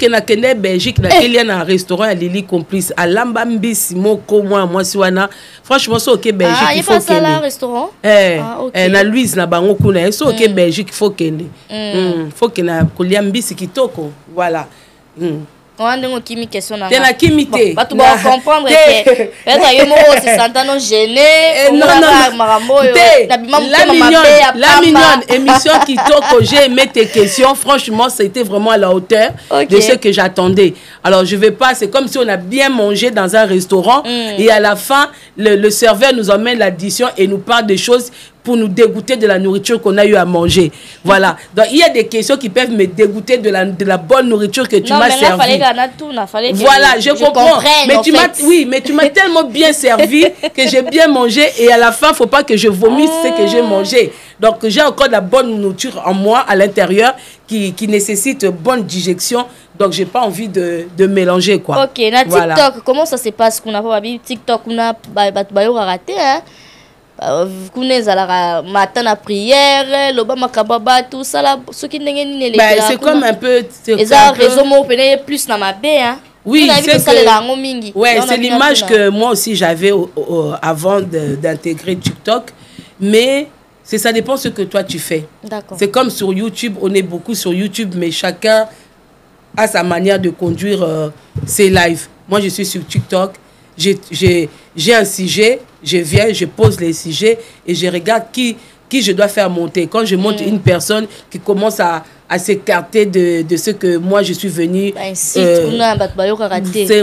na kende Belgique, il y a un restaurant à Lili Complice. À Lambambis, Moko, moi, Siwana. Franchement, c'est ok Belgique. Il faut qu'il y ait un restaurant. Na Louise, na Bango Kuna. C'est ok Belgique, il faut qu'il y ait. Faut qu'il y ait un Koliambis qui toko. Voilà. On a une question. Tu as kimité. Tu vas comprendre que peut-être se sentant gêné. La mignonne émission qui toque, j'ai aimé tes questions. Franchement, c'était vraiment à la hauteur de ce que j'attendais. Alors, je vais pas, c'est comme si on a bien mangé dans un restaurant et à la fin, le serveur nous emmène l'addition et nous parle des choses pour nous dégoûter de la nourriture qu'on a eu à manger. Voilà. Donc, il y a des questions qui peuvent me dégoûter de la bonne nourriture que tu m'as servi. Voilà, je comprends. Mais tu m'as tellement bien servi que j'ai bien mangé et à la fin, il ne faut pas que je vomisse ce que j'ai mangé. Donc, j'ai encore de la bonne nourriture en moi, à l'intérieur, qui nécessite bonne digestion. Donc, je n'ai pas envie de mélanger, quoi. Ok, na TikTok, voilà. Comment ça se passe qu'on a pas TikTok, on a raté, hein? Matin la prière, l'obama kababa, tout ça là, ce qui n'est c'est comme un peu. Les réseaux m'ont plus dans ma baie, hein. Oui, c'est l'image que moi aussi j'avais avant d'intégrer TikTok. Mais ça dépend ce que toi tu fais. C'est comme sur YouTube, on est beaucoup sur YouTube, mais chacun a sa manière de conduire ses lives. Moi, je suis sur TikTok. J'ai un sujet, je viens, je pose les sujets et je regarde qui je dois faire monter. Quand je monte une personne qui commence à s'écarter de ce que moi je suis venu,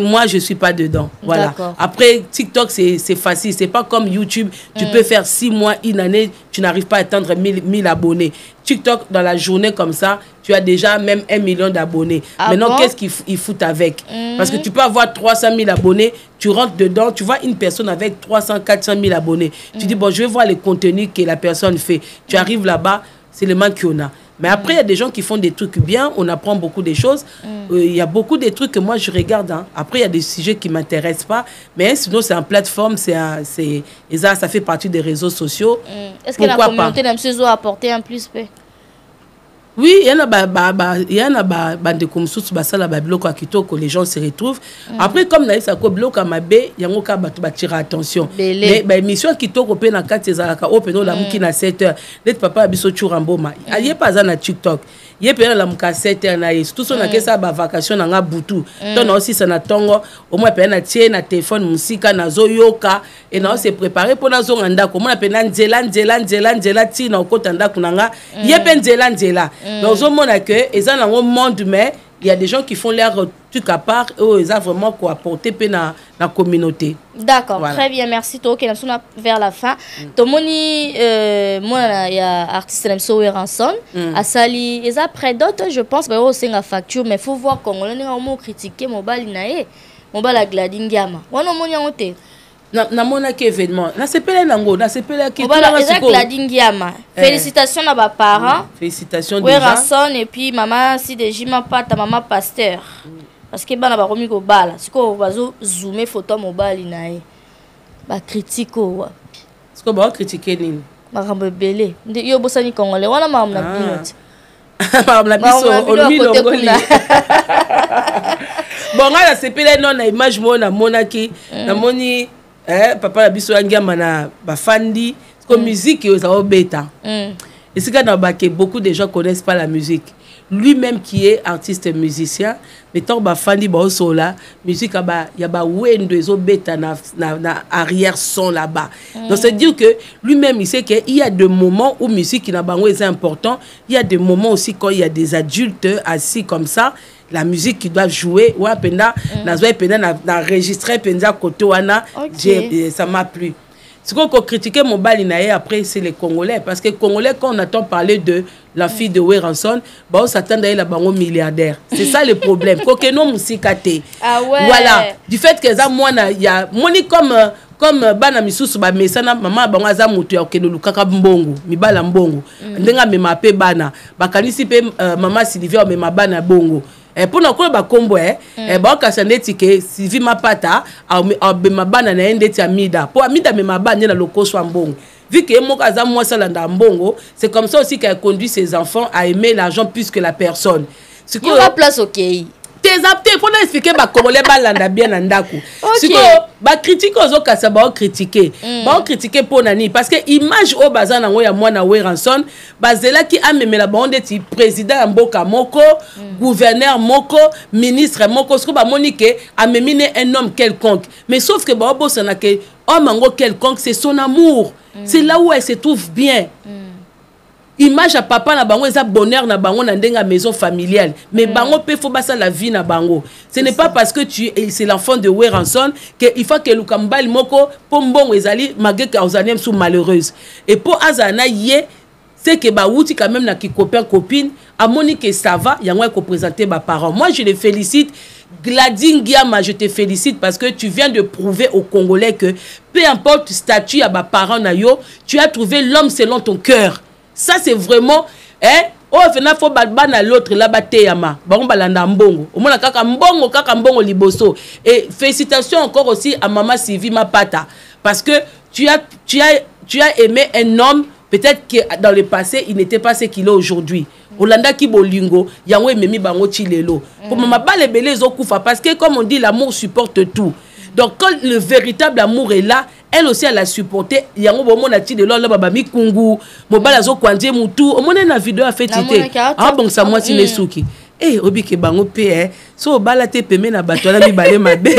moi je suis pas dedans. Voilà. Après TikTok c'est facile, c'est pas comme YouTube, tu peux faire 6 mois, une année, tu n'arrives pas à atteindre 1000 abonnés. TikTok dans la journée comme ça, tu as déjà même 1 million d'abonnés. Maintenant qu'est-ce qu'ils foutent avec? Parce que tu peux avoir 300 000 abonnés, tu rentres dedans, tu vois une personne avec 300, 400 000 abonnés. Tu dis bon, je vais voir les contenus que la personne fait. Tu arrives là-bas, c'est le manque qu'on a. Mais après, il y a des gens qui font des trucs bien, on apprend beaucoup de choses. Il y a beaucoup de trucs que moi, je regarde. Hein. Après, il y a des sujets qui ne m'intéressent pas. Mais sinon, c'est en plateforme, ça fait partie des réseaux sociaux. Est-ce que la communauté d'Amsezo a apporté un plus? Oui, il y en a des comme ça, les gens se retrouvent. Après, comme il y a des gens qui attention. Mais la mission qui est na 4 heures, la mouki na 7 heures. Les papa biso churamboma. Il n'y a pas na TikTok. Il y a pas na 7 heures na tout ça na kesa ba vacation na butu. Donc aussi ça na tongo, au moins pe na tie na téléphone musika na zoyoka et na se préparer pour na zonganda ko na pe na nzela ti na okotanda kunanga. Il y a pe nzela. Donc, au monde que ils ont un monde, mais il y a des gens qui font leur truc à part et ils ont vraiment quoi apporter dans la communauté. D'accord, voilà. Très bien, merci. Ok, nous sommes vers la fin. Tomoni, moi, il y a artiste Lemso Ranson, à Sali, et après d'autres, je pense, mais c'est une facture, mais il faut voir qu'on a critiqué mobile nae, mobile à Gladingiama. On a monté. Na mona ki événement na sepela nango na sepela ki félicitations à mes parents, félicitations déjà Ranson et puis maman si de Jima Pata maman pasteur parce que bana ba komi ko bala siko bazo zoomer photo mobile nae ba critique wa siko ba critiquer nini ba rambe belé yo bosani congolais wana maman na binote maman na biso olmi longoli bon na sepela non na image mona monaki na moni papa la biso yangama na bafandi comme musique aux obeta et c'est quand beaucoup de gens connaissent pas la musique lui-même qui est artiste musicien mais tant bafandi ba sola musique ba ya ba wendo les obeta na arrière son là-bas donc c'est dire que lui-même il sait qu'il y a des moments où musique na bango est important, il y a des moments aussi quand il y a des adultes assis comme ça la musique qui doit jouer ou apenda n'enregistrer penda côté wana ça m'a plu. Ce qu'on critiquer mon balinae après c'est les Congolais parce que les Congolais quand on entend parler de la fille de Ranson on s'attend à la bango milliardaire. C'est ça le problème. Koke non musikate. Ah ouais. Voilà, du fait que ça moi il y a moni comme bana misusu ba mesana mama bango aza mutu ya okeno lukaka mbongo mibala mbongo ndenga mema pe bana bakanisi pe mama Sylvia mema bana bongo. Pour nous ba combo ba kasandeti ke Sylvie Mapata be mabana na endeti amida pour amida me mabana na lokoso mbongo vu que mo kaza moi salanda mbongo c'est comme ça aussi qu'elle conduit ses enfants à aimer l'argent plus que la personne ce qui a place OK tes aptes pour expliquer ba congolais ba landa bien ndako siko ba critique ozo kasa ba critiquer pour nani parce que image au bazana ngo ya mwana Ranson bazela ki amemela ba ondeti président mboka moko gouverneur moko ministre moko siko ba monique amemine un homme quelconque mais sauf que ba bosana que homme ngo quelconque c'est son amour c'est là où elle se trouve bien. Image à papa na bango eza bonheur na bango na ndenga maison familiale mais bango pe faut basa la vie na bango ce n'est pas parce que c'est l'enfant de Ranson que il faut que lukambali moko pombongo ezali magé ka ozanem sous malheureuse et pour azana yé c'est que ba wuti quand même na ki copain copine a monique ça va yango ko présenter ba parents. Moi je les félicite Gladingiama, je te félicite parce que tu viens de prouver aux Congolais que peu importe statut à ba parents na yo, tu as trouvé l'homme selon ton cœur. Ça c'est vraiment oh fena fo balbana l'autre là bateyama bango balanda mbongo au moins kaka mbongo liboso et félicitations encore aussi à maman Sylvie Mapata parce que tu as aimé un homme peut-être que dans le passé il n'était pas ce qu'il est aujourd'hui. Olanda ki bolingo yango ememi bango chilelo. Pour mama bale belé zokufa parce que comme on dit l'amour supporte tout. Donc quand le véritable amour est là, elle aussi elle a supporté. Yango bomo na chilelo la baba mi kungu, mobala zo kwanje mutu. O mona na vidéo a fait tité. Ah bon ça moi si les souki. Eh obi ke bango pe so bala te peme na bato na mi bale mabe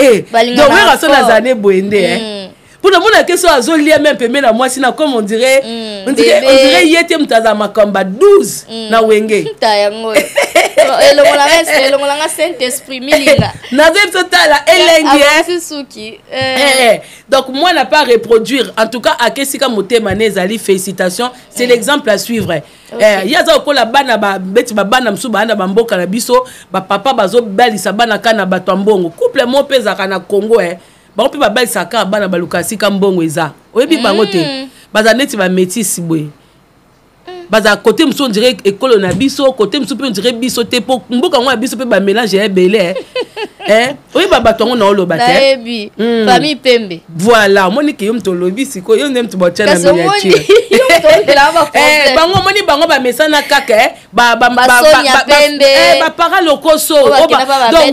donc on a son azane boende pour le monde que so azo lié même peme na moi sina comme on dirait yete mtaza makamba 12 na wenge ta yango le molanga Saint Esprit milinga na zep totala elengi suki donc moi n'a pas reproduire en tout cas à kesika motema nezali félicitations c'est l'exemple à suivre yaza okola bana ba beti ba bana msuba anda ba mboka na biso ba papa bazo balisa bana kana bato mbongo couple mo peza kana Congo ba pe ba balisa ka bana ba lukasi ka mbongo eza oyebi bango te baza neti ba métis boy baza côté mso on dirait école na biso côté mso pe on dirait biso te po mboka ngo biso pe ba mélange belé oui baba tongo na oloba te famille pembe voilà moni ke yom to lobi siko yo nem to bocha na miniature bango moni bango ba mesana kaka ba para lokoso donc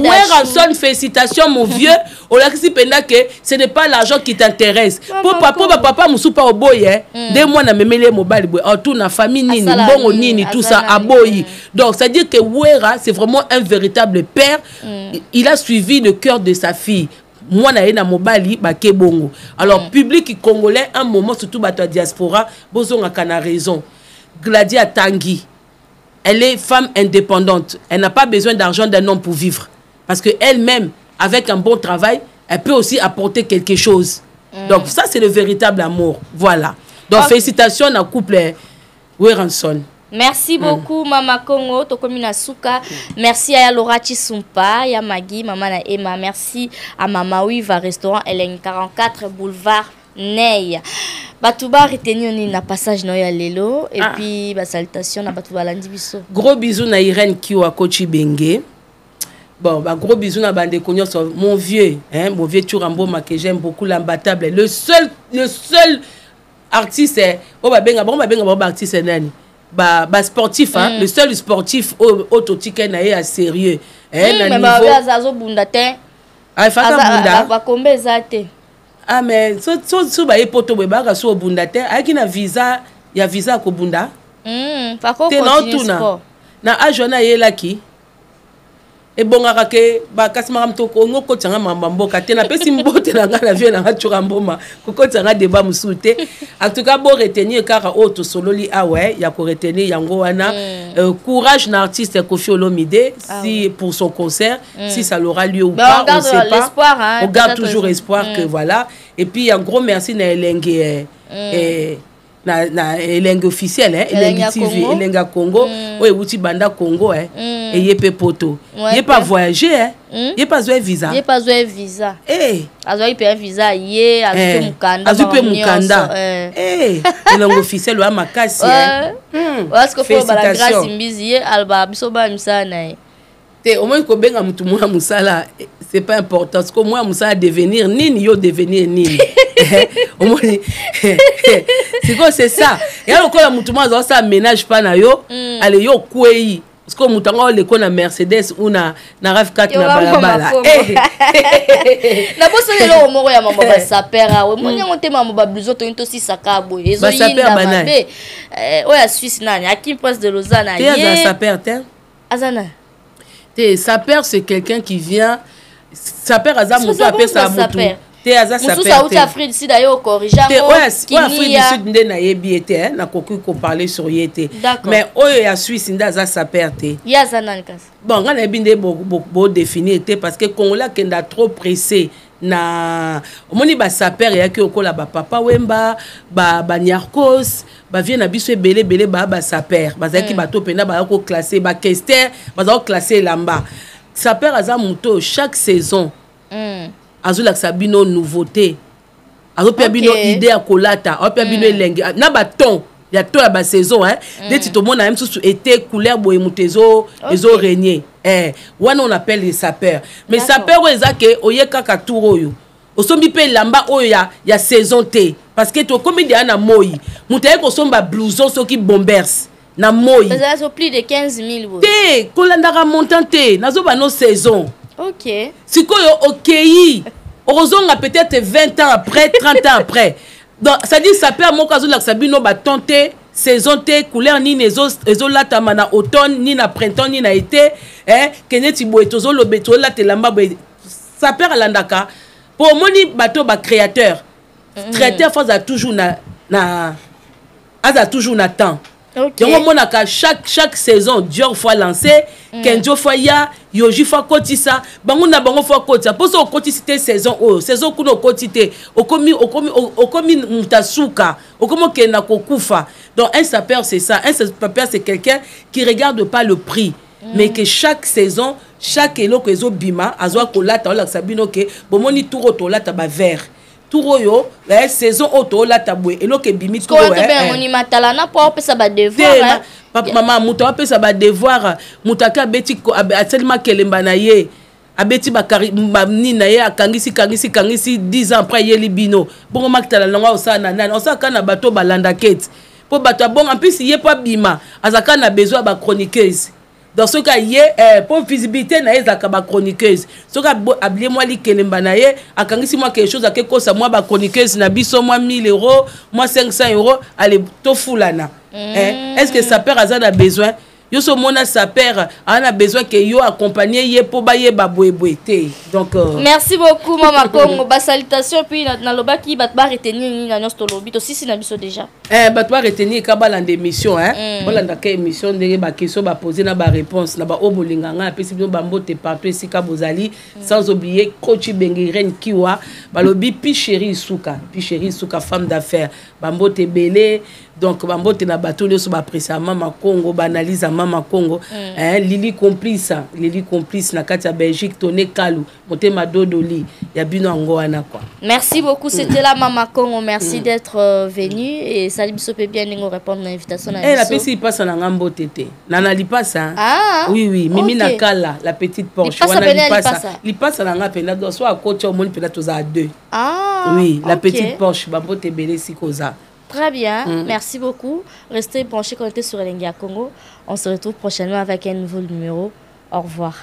Weranson félicitations mon vieux olakisi penda que ce n'est pas l'argent qui t'intéresse pour papa musu pa oboye de moi na memele mobile boy tout na famille nini mbongo nini tout ça aboyi donc ça dit que Wera c'est vraiment un véritable père il a suivi le cœur de sa fille. Moi na mobali ba kebongo. Alors public congolais un moment surtout bato diaspora bozonga kana raison. Gladia Tanguy. Elle est femme indépendante. Elle n'a pas besoin d'argent d'un homme pour vivre parce que elle-même avec un bon travail, elle peut aussi apporter quelque chose. Donc ça c'est le véritable amour. Voilà. Donc félicitations à couple Weranson. Merci beaucoup Mama Congo Tokomina Suka. Merci à Laura Chisumpa, ya Magui, Mama na Emma. Merci à Mama Wiva restaurant LN 44 boulevard Ney. Batouba retenu ni na passage no ya lelo et puis ba salutation na Batouba landi biso. Gros bisous na Irène Kiwa Kochi Bengue. Bon, bah gros bisous na bande konyo mon vieux Turambo que j'aime beaucoup l'imbattable. Le seul artiste artiste nani. Sportif le seul sportif au totika na ya sérieux na niveau azazo bunda te fata bunda ba kombe zate mais so ba epoto ba ka so bunda te aki na visa ko bunda pa ko continue na ajona yelaki e bongaka ke ba kasima mtoko ngoko tsanga mambamboka te na pesi mbote na ngana vie na Turamboma koko tsanga débat musute en tout cas bo retenir car auto sololi ya ko retenir yango wana courage na artiste Koffi Olomide si pour son concert si ça aura lieu ou pas on sait pas on garde toujours espoir que voilà et puis un gros merci na Elenge na Elenge officiel Elenge TV Elenga Congo outi banda Congo et yepe poto yé pas voyager yé pas visa azoy visa yé azupe mukanda Elenge officiel wa makasi parce que faut bala grâce mbizi yé alba biso ba misana te au moins ko benga mutu mwa musala c'est pas important parce que moi musala devenir nini yo devenir nini au moins c'est quoi c'est ça et alors quand la mutu mwa ça ménage pas na yo allez yo kwei parce que mutango le kona Mercedes ou na RAV4 na balabala na boso lelo moko ya mama ba sapera we monyango te mama ba bluzo to into si sakabo ezo yinda mabe oya Suisse nani Akim Prince de Lausanne ye ya sapera te azana Saper c'est quelqu'un qui vient Saper aza moto appelle ça moto te aza Saper te Afrique du Sud d'ailleurs corrigeant Afrique du Sud nde na yebi ete na koku ko parler sur yete mais oyo ya Suisse nda aza Saper te ya zanan kas bon ngana yebi nde bo définir te parce que Congolais kenda trop pressé na omoni ba Saper ya ki okola ba Papa Wemba ba Nyarkos ba vient na biso belé ba Saper bazaki bato pena ba ko classer ba Kester ba ko classer lamba Saper aza moto chaque saison azula sabino nouveauté azo pe bino idée à kolata o pe bino elenge na ba ton ya to ya ba saison dès que tout monde a même sous été couleur boye mutezo ezo régner wana on appelle les sapeurs mais sapeurs ezake oyeka ka tour oyo osombi pe lamba oyo ya saison te parce que to comme dia na moi mutaye ko somba blouson soki bombers na moi ça plus de 15 000 te kolandaka montant te nazo ba no saison. OK sikoyo okei orozonga peut-être 20 ans après 30 ans après donc ça dit ça perd mon kazo la sabino ba tenter saison te couleur ni ezo latama na automne ni na printemps ni na été keneti boye tozo lobeto la telamba boye ça perd landaka pour moni bato ba créateur créateur faut toujours na toujours na temps. Okay. Donc on a chaque saison Dior fois lancé Kenjo fois ya Yoji fois kotisa bango na bango fois kotisa pour ça kotisa saison saison kuno kotite okomi mutasuka okomo kena kokufa. Donc un sapeur c'est ça, un sapeur c'est quelqu'un qui regarde pas le prix mais que chaque saison chaque eloko ezo bima azwa kolata ola sabino ke bomoni touro tolata ba vert Touroyo, la saison auto la taboué et l'autre bimi tout on y matala na pas ça va devoir papa maman muta pa ça va devoir mutaka beti tellement kelemba na ye abeti bakari ni na ye akangisi 10 ans après ye libino bon maktala longa osana nana osaka na bato balanda kete po bato bon en plus yé pas bima azaka na besoin ba chroniqueuse. Dans ce cas, pour visibilité, na ezaka ba chroniqueuse. Ce cas, ablié moi li kelemba na ye, akangisi moi quelque chose à ça moi ba chroniqueuse na biso moi 1000 €, moi 500 €, allez to fulana. Est-ce que ça perd azan a besoin? Yo so mona sa père a besoin que yo accompagner ye po ba ye ba boeboete. Donc merci beaucoup Mama Congo. Ba salutation puis na lobaki bat ba retenir ni na nosto lobi to si na biso déjà. Bat ba retenir ka ba la émission bolanda ka émission ndenge ba question ba poser na ba réponse na ba obolinganga pe si bino ba mbote partout ici ka bozali sans oublier coach Bengiren Kiwa ba lobi pi chérie Suka femme d'affaires ba mbote belé donc ba mbote na bato nyo so ba apprécier Mama Congo ba analyse Mama Congo Lili complice na kati ya Belgique Toné Kalou Motema Dodoli ya bino ngoana quoi. Merci beaucoup, c'était la Mama Congo, merci d'être venu et salut biso pe bien ngo répondre à l'invitation na biso. La petite passe na ngambo tété. Nana li passe oui Mimi Nakala la petite Porsche li passe na ngapenda do so akocha o moni pena toza deux. Oui, la petite Porsche babo te belé sikoza. Très bien, merci beaucoup. Restez branchés, connectés sur Elengia Congo. On se retrouve prochainement avec un nouveau numéro. Au revoir.